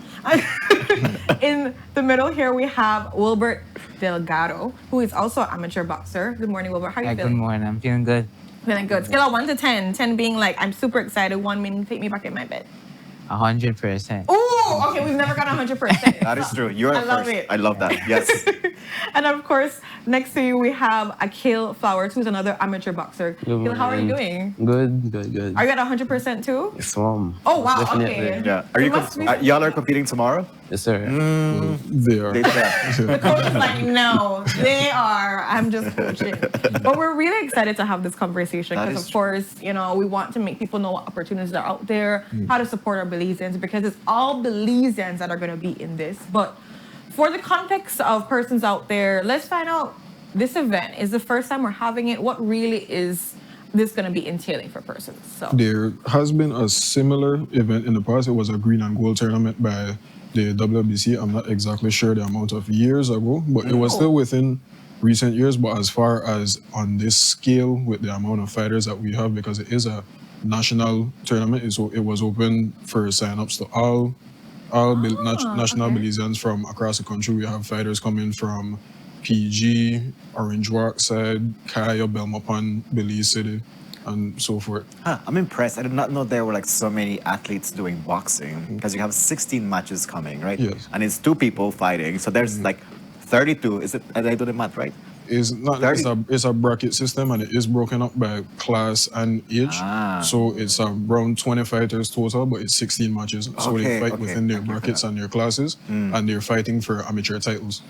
In the middle here, we have Wilbert Delgado, who is also an amateur boxer. Good morning, Wilbert. How are you feeling? Good morning. I'm feeling good. Feeling good. Scale of 1 to 10. 10 being like, I'm super excited. 1 meaning take me back in my bed. 100%. Oh, okay. We've never got 100%. That is true. You're I love first. it. I love that. Yes. And of course, next to you, we have Akil Flowers, who's another amateur boxer. Akil, how are you doing? Good. Are you at 100% too? Yes, mom. Oh, wow. Definitely. Okay. Yeah. Are you? Y'all are competing tomorrow? Yes, sir. They are. The coach is like, no, they are. I'm just coaching. But we're really excited to have this conversation because, of course, you know, we want to make people know what opportunities are out there, how to support our Belizeans, because it's all Belizeans that are going to be in this. But for the context of persons out there, let's find out, this event is the first time we're having it. What really is this going to be entailing for persons? So There has been a similar event in the past. It was a green and gold tournament by the WBC. I'm not exactly sure the amount of years ago, but it was still within recent years. But as far as on this scale with the amount of fighters that we have, because it is a national tournament, it was open for sign-ups to all national Belizeans from across the country. We have fighters coming from PG, Orange Walk side, Kaya, Belmopan, Belize City, and so forth. I'm impressed. I did not know there were like so many athletes doing boxing, because you have 16 matches coming, right? Yes. And it's 2 people fighting. So there's like 32. Is it? Did I do the math right? It's not. It's a bracket system, and it is broken up by class and age. So it's around 20 fighters total, but it's 16 matches. So they fight within their brackets and their classes, and they're fighting for amateur titles.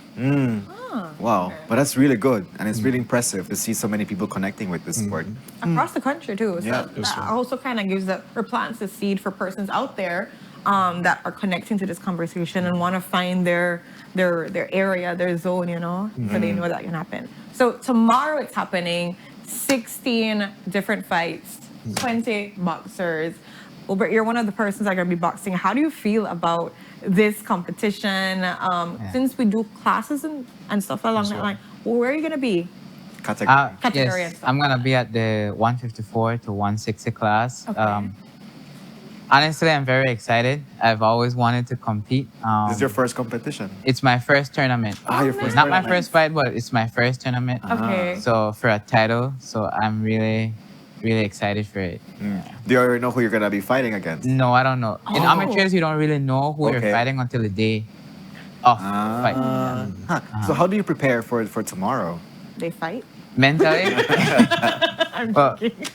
Wow, but that's really good, and it's really impressive to see so many people connecting with this sport. Across the country too. So Yeah. that also kind of gives or plants the seed for persons out there that are connecting to this conversation and want to find their area, their zone, so they know that can happen. So tomorrow it's happening, 16 different fights, 20 boxers. Wilbert, you're one of the persons that are going to be boxing. How do you feel about this competition? Since we do classes and stuff along that line, where are you going to be? Category and Yes, stuff. I'm gonna be at the 154 to 160 class. Okay. Honestly, I'm very excited. I've always wanted to compete. This is your first competition? It's my first tournament. Your first Not my tournament. first fight, but it's my first tournament. Okay. So for a title, so I'm really excited for it. Do you already know who you're gonna be fighting against? No, I don't know. In Oh. amateurs, you don't really know who you're Okay. fighting until the day of fight. So how do you prepare for tomorrow? They fight? Mentally, I'm well, joking.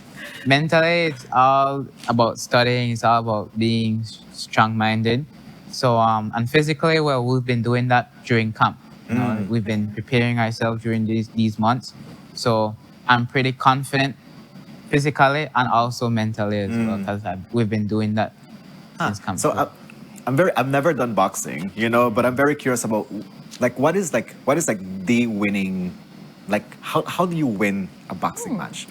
mentally, it's all about studying. It's all about being strong-minded. So, and physically, well, we've been doing that during camp. You know, we've been preparing ourselves during these months. So I'm pretty confident physically and also mentally as well, because we've been doing that since camp. So I've never done boxing, but I'm very curious about what is the winning, how do you win a boxing match?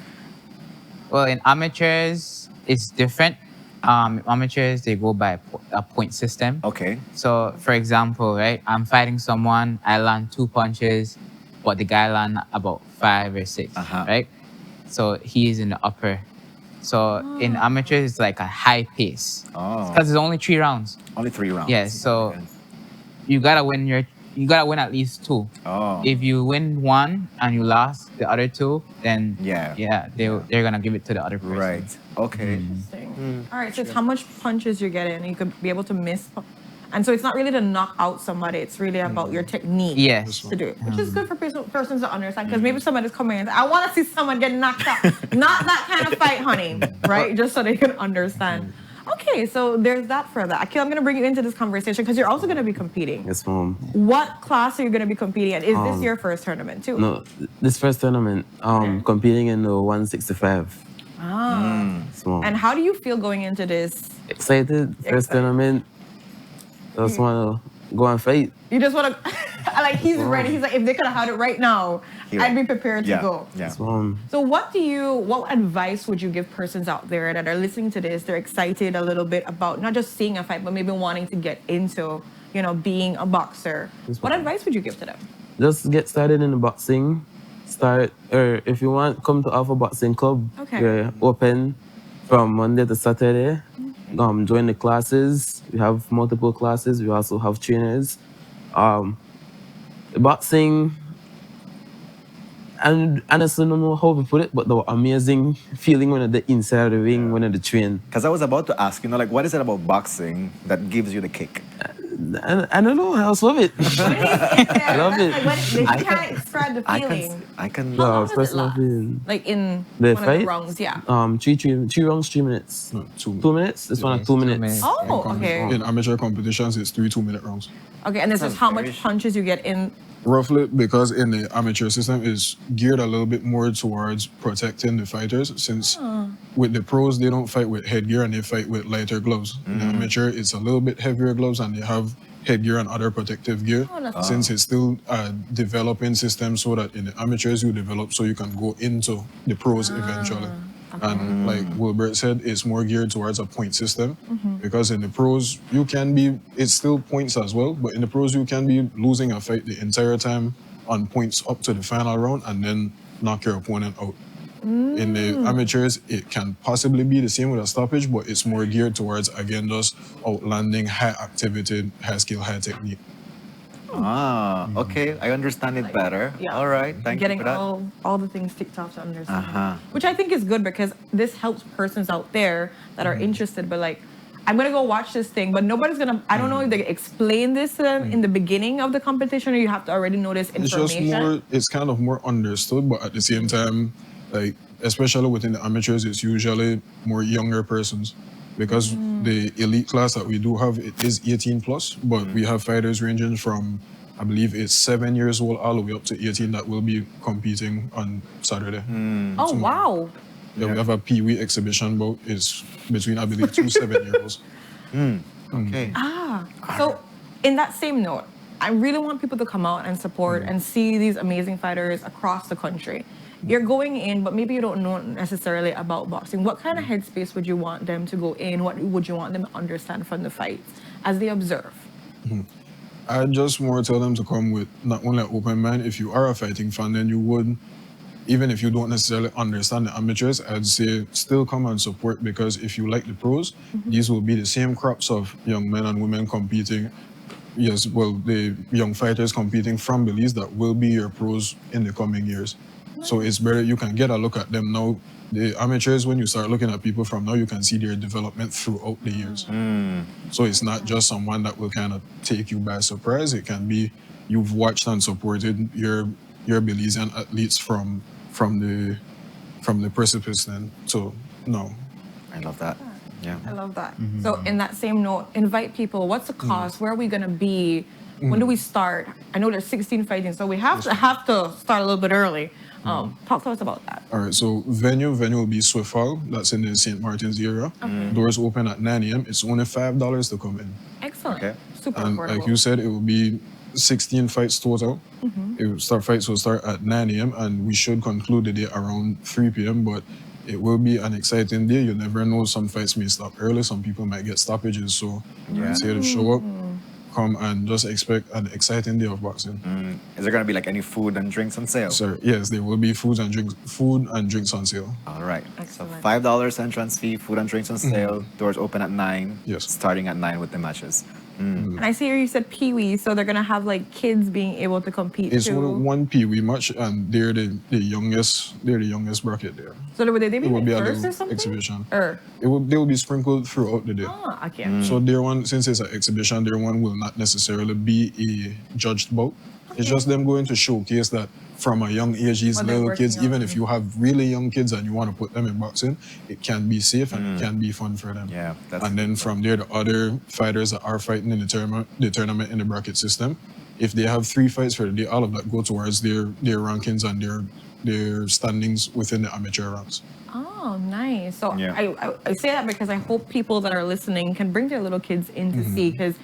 Well, in amateurs, it's different. Amateurs, they go by a point system. Okay. So, for example, right, I'm fighting someone, I land 2 punches, but the guy land about 5 or 6, right? So he is in the upper. So in amateurs, it's like a high pace. Because it's only 3 rounds. Only 3 rounds. Yes, so you gotta win at least 2. If you win 1 and you lost the other 2, then they're gonna give it to the other person. Right. Okay. Interesting. All right, so it's how much punches you're getting. You could be able to miss. And so it's not really to knock out somebody. It's really about your technique to do it, which is good for persons to understand. Because maybe somebody's coming and I want to see someone get knocked out. Not that kind of fight, honey, right? Just so they can understand. Okay, so there's that for that. Akil, I'm going to bring you into this conversation because you're also going to be competing. Yes, Mom. What class are you going to be competing at? Is this your first tournament too? No, this first tournament, competing in the 165. And how do you feel going into this? Excited, first tournament. Just want to go and fight. You just want to, he's ready. He's like, if they could have had it right now, I'd be prepared to go. So what advice would you give persons out there that are listening to this? They're excited a little bit about not just seeing a fight, but maybe wanting to get into, being a boxer. What advice would you give to them? Just get started in the boxing. If you want, come to Alpha Boxing Club. Okay. We're open from Monday to Saturday. Join the classes. We have multiple classes. We also have trainers. Boxing, and honestly, I don't know how to put it, but the amazing feeling when you're inside the ring, when you're train. Because I was about to ask, what is it about boxing that gives you the kick? I don't know. I just love it. I love it. You can't describe the feeling. I can. How long does it personal last? feeling. Like in The one of fight? the rounds, yeah. 3 rounds, 3 minutes. 2 minutes. This one at 2 minutes. Oh, okay. In amateur competitions, it's 3 2-minute rounds. Okay, and this is how much punches you get in. Roughly, because in the amateur system is geared a little bit more towards protecting the fighters, since with the pros, they don't fight with headgear and they fight with lighter gloves. In the amateur, it's a little bit heavier gloves and they have headgear and other protective gear, since it's still a developing system, so that in the amateurs you develop so you can go into the pros eventually. And like Wilbert said, it's more geared towards a point system, because in the pros it's still points as well, but in the pros you can be losing a fight the entire time on points up to the final round and then knock your opponent out. In the amateurs, it can possibly be the same with a stoppage, but it's more geared towards, again, just outlanding high activity, high skill, high technique. Okay, I understand it better. Yeah. All right, thank you for that. Getting all the things ticked off to understand. Which I think is good because this helps persons out there that are interested, but I'm gonna go watch this thing, but nobody's gonna. I don't know if they explain this to them in the beginning of the competition, or you have to already know this It's information. just more. It's kind of more understood, but at the same time, like especially within the amateurs, it's usually more younger persons, because the elite class that we do have, it is 18 plus, but we have fighters ranging from, I believe it's 7 years old all the way up to 18 that will be competing on Saturday. Oh wow! Yeah, we have a Pee-wee exhibition bout. It's between, I believe, 2 7-year-olds. Okay. So, in that same note, I really want people to come out and support and see these amazing fighters across the country. You're going in, but maybe you don't know necessarily about boxing. What kind of headspace would you want them to go in? What would you want them to understand from the fights as they observe? I just more tell them to come with not only an open mind. If you are a fighting fan, then you would, even if you don't necessarily understand the amateurs, I'd say still come and support, because if you like the pros, these will be the same crops of young men and women competing. Yes, well, the young fighters competing from Belize that will be your pros in the coming years. So it's better you can get a look at them now. The amateurs, when you start looking at people from now, you can see their development throughout the years. So it's not just someone that will kind of take you by surprise. It can be you've watched and supported your Belizean athletes from the precipice then. So no. I love that. Yeah. I love that. So, in that same note, invite people. What's the cost? Where are we gonna be? When do we start? I know there's 16 fighting, so we have to start a little bit early. Talk to us about that. All right, so venue will be Swifal. That's in the St. Martin's area. Doors open at 9 a.m. It's only $5 to come in. Excellent. Okay. Super And affordable. like you said, it will be 16 fights total. Fights will start at 9 a.m. and we should conclude the day around 3 p.m. But it will be an exciting day. You never know. Some fights may stop early. Some people might get stoppages. So it's here to show up. Come and just expect an exciting day of boxing. Is there going to be like any food and drinks on sale? Sir, yes, there will be food and drinks on sale. All right. So $5 entrance fee, food and drinks on sale. Doors open at 9. Yes. Starting at 9 with the matches. And I see here you said Pee-wee, so they're gonna have like kids being able to compete It's too. one Pee-wee match, and they're the youngest. They're the youngest bracket there. So would they be It will be a first little or something? exhibition. Or They will be sprinkled throughout the day. okay. So their one, since it's an exhibition, their one will not necessarily be a judged bout. It's just them going to showcase that from a young age, these What they're little working kids, on. even if you have really young kids and you want to put them in boxing, it can be safe and it can be fun for them. Yeah. And then from there, the other fighters that are fighting in the tournament in the bracket system, if they have 3 fights for the day, all of that go towards their rankings and their standings within the amateur ranks. Oh, nice. So Yeah. I say that because I hope people that are listening can bring their little kids in to see, because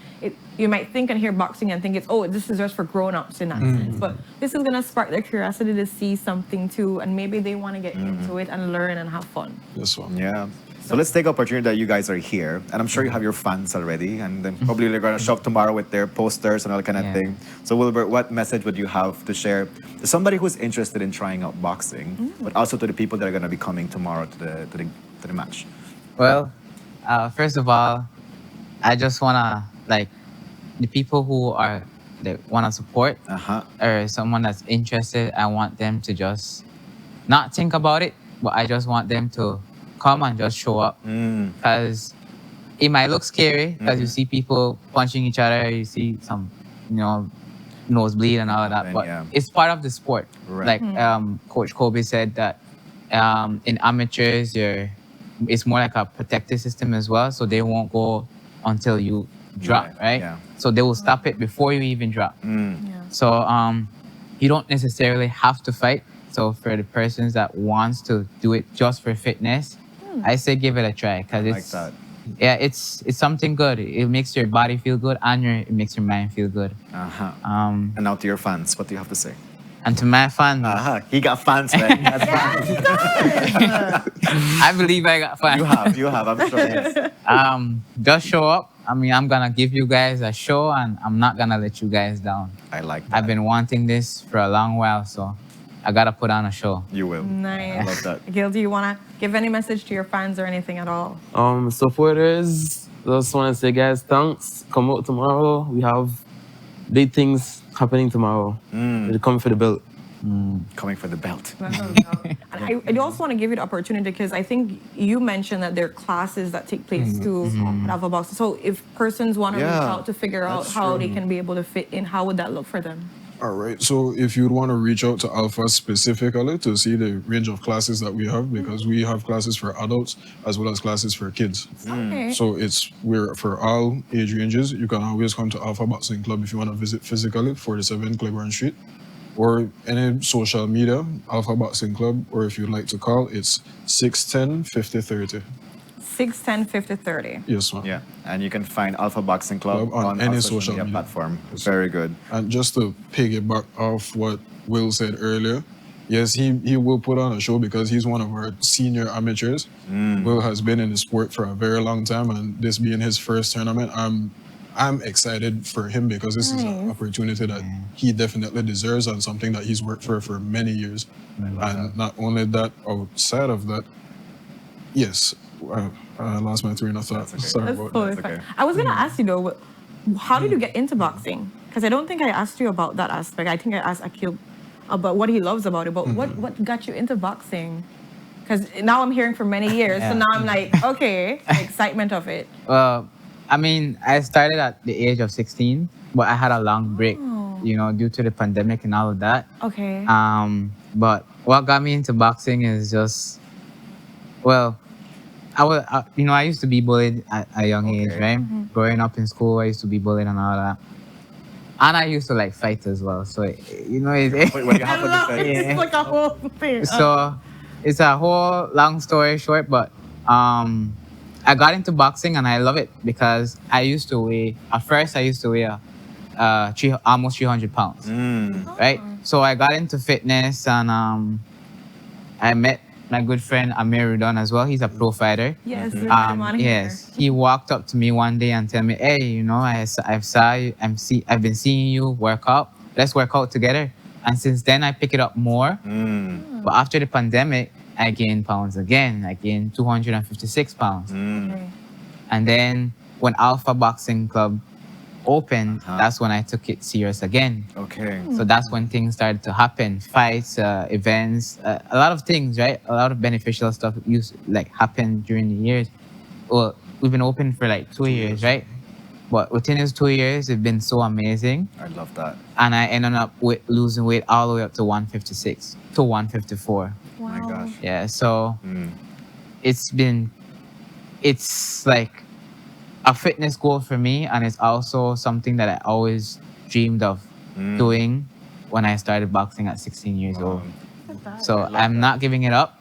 you might think and hear boxing and think this is just for grown-ups in that sense. But this is going to spark their curiosity to see something too, and maybe they want to get into it and learn and have fun. This one. Yeah. So let's take opportunity that you guys are here, and I'm sure you have your fans already, and then probably they're going to show up tomorrow with their posters and all that kind of thing. So Wilbert, what message would you have to share to somebody who's interested in trying out boxing, but also to the people that are going to be coming tomorrow to the match? Well, first of all, I just wanna the people who are that wanna support or someone that's interested. I want them to just not think about it, but I just want them to come and just show up, because it might look scary because you see people punching each other, you see some, nosebleed and all of that, but it's part of the sport. Right. Like Coach Kobe said that in amateurs, it's more like a protective system as well, so they won't go until you drop, right? Yeah. So they will stop it before you even drop. So you don't necessarily have to fight. So for the persons that wants to do it just for fitness, I say give it a try, because it's something good. It makes your body feel good and it makes your mind feel good. And now to your fans, what do you have to say? And to my fans, he got fans, man. He has fans. I believe I got fans. You have, I'm sure. Yes. Just show up. I mean, I'm gonna give you guys a show, and I'm not gonna let you guys down. I like that. I've been wanting this for a long while, so I gotta put on a show. You will. Nice. I love that. Gil, do you want to give any message to your fans or anything at all? Supporters, just want to say, guys, thanks. Come out tomorrow. We have big things happening tomorrow. We'll come for the belt. coming for the belt. And I also want to give you the opportunity because I think you mentioned that there are classes that take place too at Alpha Box. So if persons want to reach Yeah, out to figure out that's how true. they can be able to fit in, how would that look for them? All right. So if you'd want to reach out to Alpha specifically to see the range of classes that we have, because we have classes for adults as well as classes for kids. Okay. So we're for all age ranges. You can always come to Alpha Boxing Club if you want to visit physically, 47 Claiborne Street, or any social media, Alpha Boxing Club, or if you'd like to call, it's 610-5030. 610-5030. Yes, ma'am. Yeah, and you can find Alpha Boxing Club on any our social media platform. Very good. And just to piggyback off what Will said earlier, yes, he will put on a show because he's one of our senior amateurs. Will has been in the sport for a very long time, and this being his first tournament, I'm excited for him because this is an opportunity that he definitely deserves and something that he's worked for many years. And not only that, outside of that, yes, I lost my train of thought. Sorry That's about totally that. fine. I was gonna ask you though, how did you get into boxing? Because I don't think I asked you about that aspect. I think I asked Akil about what he loves about it. But what got you into boxing? Because now I'm hearing for many years, so Yeah. now I'm like, okay, the excitement of it. Well, I mean, I started at the age of 16, but I had a long break, due to the pandemic and all of that. Okay. But what got me into boxing is just, well, I used to be bullied at a young age, right? Growing up in school, I used to be bullied and all that. And I used to like fight as well. So, What you have to defend? It's like a whole thing. So it's a whole long story short, but I got into boxing and I love it because at first I used to weigh almost 300 pounds, right? So I got into fitness and I met my good friend Amir Rudon as well. He's a pro fighter. Yes, we had him on here. Yes, he walked up to me one day and tell me, "Hey, I've been seeing you work out. Let's work out together." And since then, I pick it up more. But after the pandemic, I gained pounds again. I gained 256 pounds. And then when Alpha Boxing Club opened, that's when I took it serious again. Okay. So that's when things started to happen. Fights, events, a lot of things, right? A lot of beneficial stuff used happened during the years. Well, we've been open for 2 years, right? But within those 2 years, it's been so amazing. I love that. And I ended up losing weight all the way up to 156 to 154. Oh my gosh. Yeah, so it's like a fitness goal for me, and it's also something that I always dreamed of doing when I started boxing at 16 years old. So I'm not giving it up.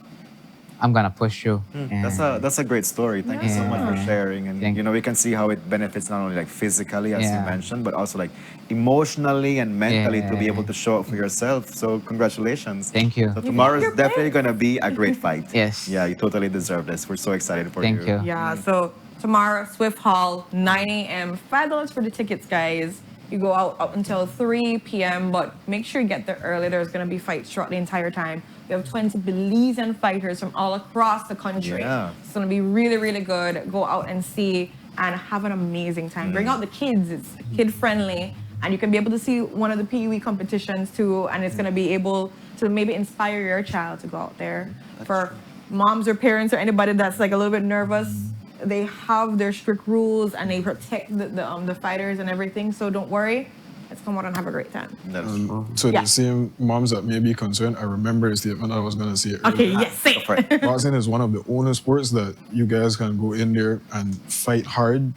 I'm gonna push through. That's a great story. Thank you so much for sharing. And we can see how it benefits not only physically, as you mentioned, but also emotionally and mentally to be able to show up for yourself. So congratulations. Thank you. So tomorrow is definitely gonna be a great fight. Yes. Yeah, you totally deserve this. We're so excited for you. Thank you. Yeah, so tomorrow, Swift Hall, 9 a.m. $5 for the tickets, guys. You go out up until 3 p.m., but make sure you get there early. There's going to be fights throughout the entire time. We have 20 Belizean fighters from all across the country. Yeah. It's going to be really, really good. Go out and see and have an amazing time. Bring out the kids. It's kid-friendly. And you can be able to see one of the PE competitions, too. And it's going to be able to maybe inspire your child to go out there. For moms or parents or anybody that's a little bit nervous, they have their strict rules and they protect the fighters and everything. So don't worry. Let's come out and have a great time. So the same moms that may be concerned, I remember a statement I was going to say earlier. Okay, yes, say it. Boxing is one of the only sports that you guys can go in there and fight hard,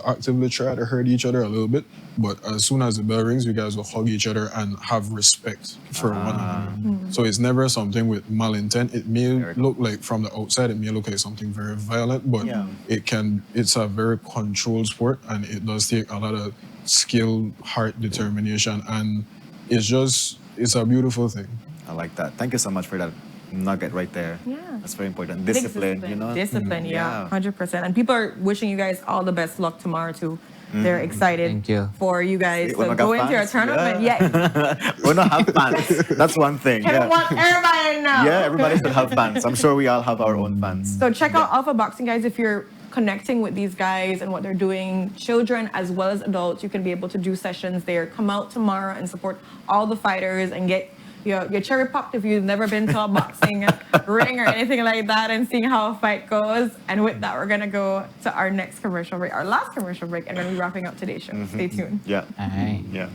actively try to hurt each other a little bit. But as soon as the bell rings, you guys will hug each other and have respect for one another. So it's never something with malintent. It may look like from the outside, it may look like something very violent, but it's a very controlled sport, and it does take a lot of skill, heart, determination, and it's a beautiful thing. I like that. Thank you so much for that nugget right there. Yeah. That's very important. Discipline, you know? Discipline, yeah, 100%. And people are wishing you guys all the best luck tomorrow, too. They're excited for you guys to go into your tournament. Yeah. We don't have fans. That's one thing. Everybody to know. Yeah, everybody should have fans. I'm sure we all have our own fans. So check out Alpha Boxing, guys, if you're connecting with these guys and what they're doing, children as well as adults, you can be able to do sessions there. Come out tomorrow and support all the fighters and get your cherry popped if you've never been to a boxing ring or anything like that and seeing how a fight goes. And with that, we're going to go to our next commercial break, our last commercial break, and then we're wrapping up today's show. Stay tuned. Yeah. All right. Yeah.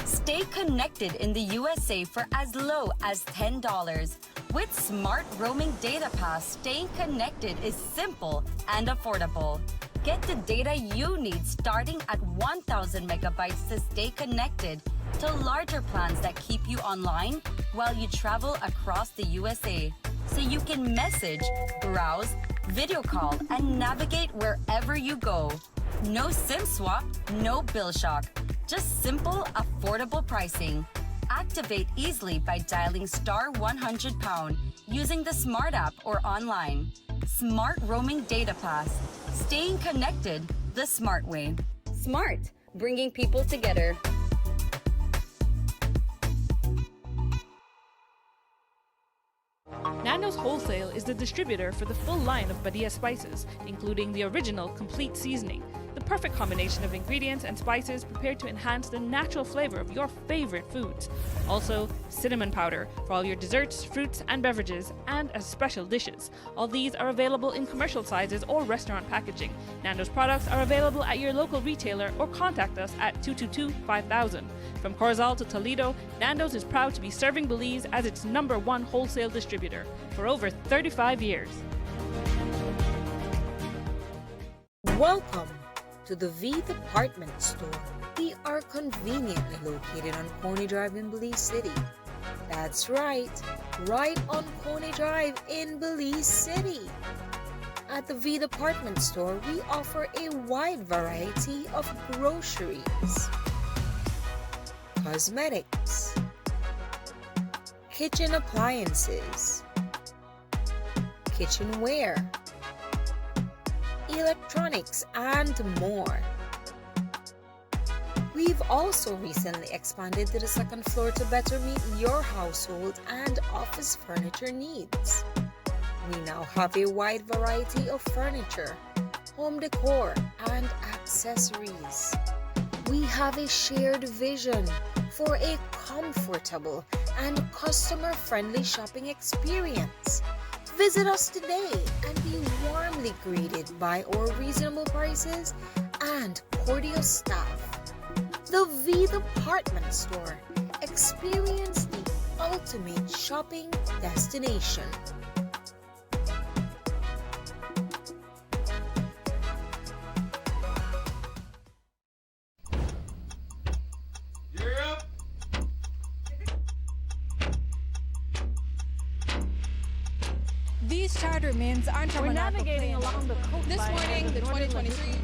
Stay connected in the USA for as low as $10. With Smart Roaming Data Pass, staying connected is simple and affordable. Get the data you need starting at 1,000 megabytes to stay connected to larger plans that keep you online while you travel across the USA. So you can message, browse, video call, and navigate wherever you go. No SIM swap, no bill shock. Just simple, affordable pricing. Activate easily by dialing *100# using the Smart app or online. Smart Roaming Data Pass. Staying connected the smart way. Smart, bringing people together. Nando's Wholesale is the distributor for the full line of Badia spices, including the original complete seasoning, the perfect combination of ingredients and spices prepared to enhance the natural flavor of your favorite foods. Also, cinnamon powder for all your desserts, fruits, and beverages, and as special dishes. All these are available in commercial sizes or restaurant packaging. Nando's products are available at your local retailer or contact us at 222-5000. From Corozal to Toledo, Nando's is proud to be serving Belize as its #1 wholesale distributor for over 35 years. Welcome to the V Department Store. We are conveniently located on Coney Drive in Belize City. That's right on Coney Drive in Belize City. At the V Department Store, we offer a wide variety of groceries, cosmetics, kitchen appliances, kitchenware, electronics, and more. We've also recently expanded to the second floor to better meet your household and office furniture needs. We now have a wide variety of furniture, home decor, and accessories. We have a shared vision for a comfortable and customer-friendly shopping experience. Visit us today and be warmly greeted by our reasonable prices and cordial staff. The V Department Store. Experience the ultimate shopping destination. These charter mints aren't We're navigating along the coastline. This morning, the 2023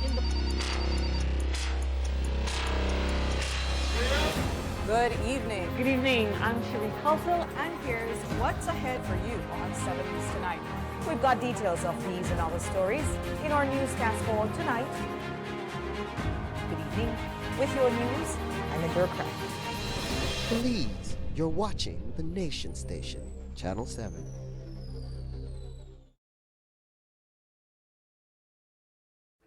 Good evening. Good evening. I'm Sheree Culsel, and here's what's ahead for you on 7 News Tonight. We've got details of these and other stories in our newscast for tonight. Good evening. With your news, I'm Nadir Craft. Please, you're watching the Nation Station, Channel 7.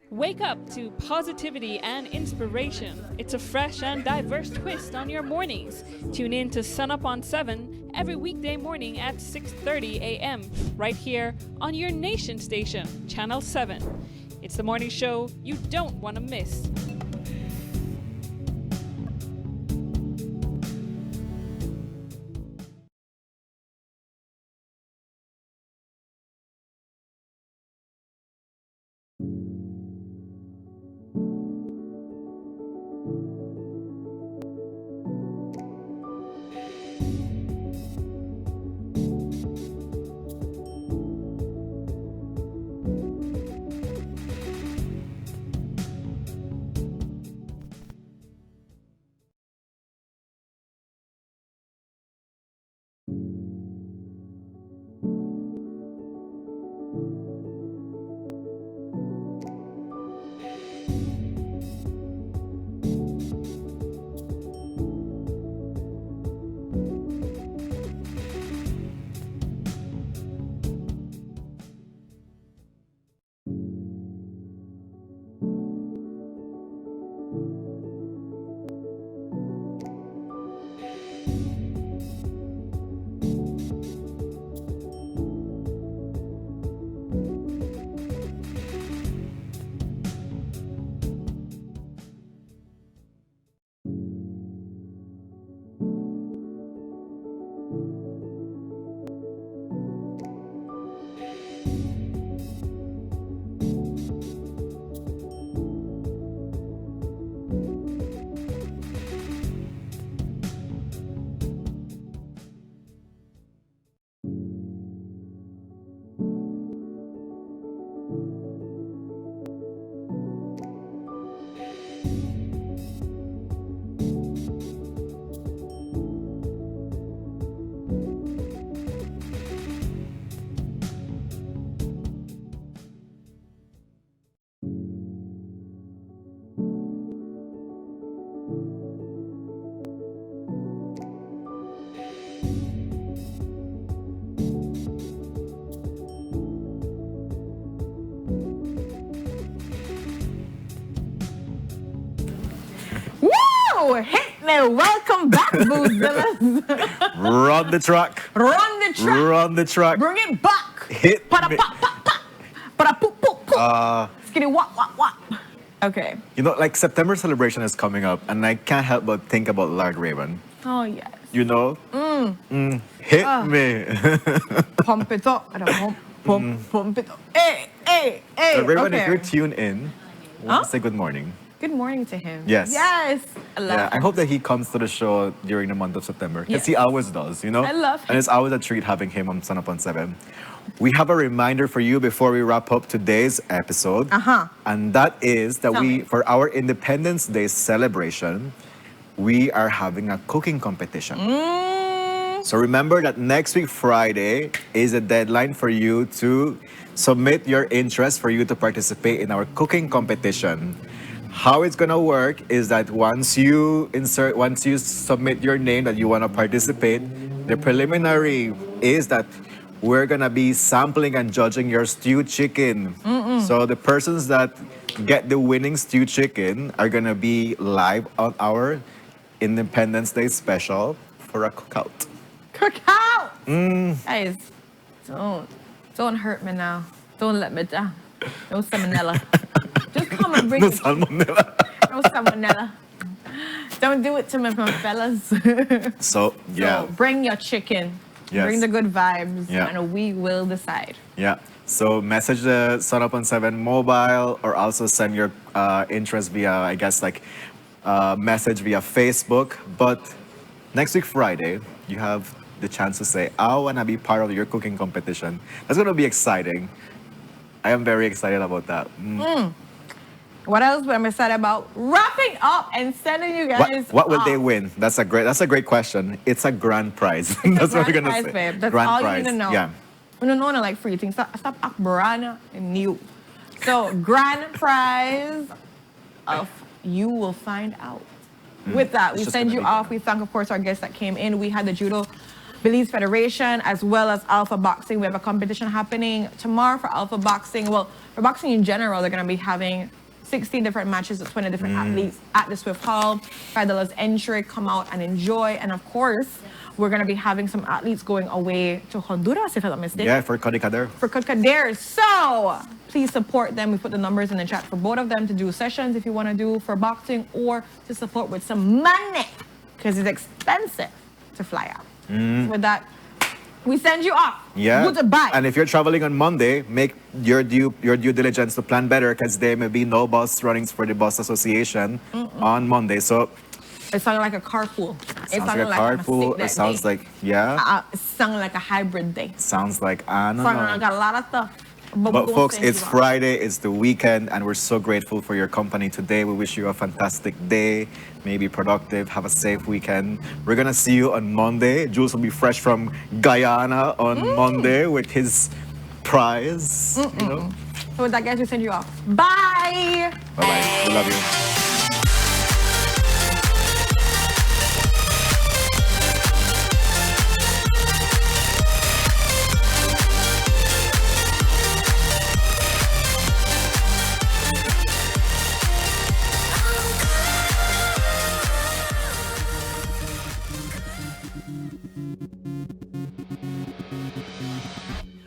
Wake up to positivity and inspiration. It's a fresh and diverse twist on your mornings. Tune in to Sunup on 7 every weekday morning at 6:30 a.m. right here on your Nation Station, Channel 7. It's the morning show you don't want to miss. hit me. Welcome back, Boozillas. Run the track. Run the track. Run the track. Bring it back. Hit Pada me. pop, pop, pop. Pada poop, poop, poop. Skitty wop, wop, wop. Okay. You know, like September celebration is coming up, and I can't help but think about Lord Raven. Oh, yes. You know? Hit me. Pump it up. Pump it up. Hey, hey, hey. So Raven, Okay. if you're tuned in, say good morning. Good morning to him. Yes. Yes. I love Yeah, I him. hope that he comes to the show during the month of September. Because he Yes. always does, you know? I love him. And it's always a treat having him on Sunup on 7. We have a reminder for you before we wrap up today's episode. And that is that Tell me. for our Independence Day celebration, we are having a cooking competition. So remember that next week, Friday, is a deadline for you to submit your interest for you to participate in our cooking competition. How it's gonna work is that once you submit your name that you wanna participate, the preliminary is that we're gonna be sampling and judging your stewed chicken. So the persons that get the winning stewed chicken are gonna be live on our Independence Day special for a cookout. Cookout! Guys, don't hurt me now. Don't let me down. No salmonella. Just come and bring No it. salmonella. No salmonella. Don't do it to me, my fellas. So, yeah. So bring your chicken. Yes. Bring the good vibes, Yeah. and we will decide. Yeah. So message the Sunup on 7 mobile, or also send your interest via, I guess, like message via Facebook. But next week, Friday, you have the chance to say, I want to be part of your cooking competition. That's going to be exciting. I am very excited about that. What else am I excited about? Wrapping up and sending you guys What will off. they win? That's a great question. It's a grand prize. That's what we're Grand gonna prize, say. babe. That's Grand all prize. you need to know. Yeah. We don't know like free things. Stop act brand new. So grand prize of you will find out. With that, It's we just send gonna you be off. We thank, of course, our guests that came in. We had the Judo Belize Federation as well as Alpha Boxing. We have a competition happening tomorrow for Alpha Boxing. Well, for boxing in general, they're going to be having 16 different matches with 20 different athletes at the Swift Hall. $5 entry. Come out and enjoy. And of course, we're going to be having some athletes going away to Honduras, if I'm not mistaken. Yeah, for Kodikader. For Kutkader. So please support them. We put the numbers in the chat for both of them to do sessions if you want to do for boxing or to support with some money because it's expensive to fly out. So with that, we send you off. Yeah. Goodbye. And if you're traveling on Monday, make your due diligence to plan better because there may be no bus runnings for the bus association on Monday. So It sounded like a carpool. It sounds like a carpool. It sounds like it sounded like a hybrid day. Sounds like I don't Sounded know. like a lot of stuff. But we're gonna folks, send it's you off. Friday, it's the weekend, and we're so grateful for your company today. We wish you a fantastic day, maybe productive, have a safe weekend. We're gonna see you on Monday. Jules will be fresh from Guyana on Monday with his prize. You know? So with that, guys, we send you off. Bye. Bye-bye. We love you.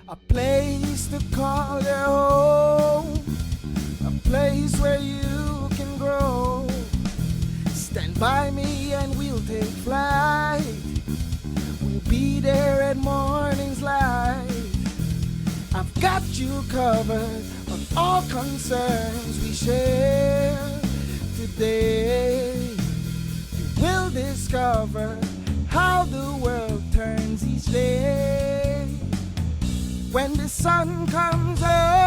A place to call your home, a place where you can grow. Stand by me and we'll take flight. We'll be there at morning's light. I've got you covered on all concerns we share today. You will discover how the world turns each day. When the sun comes up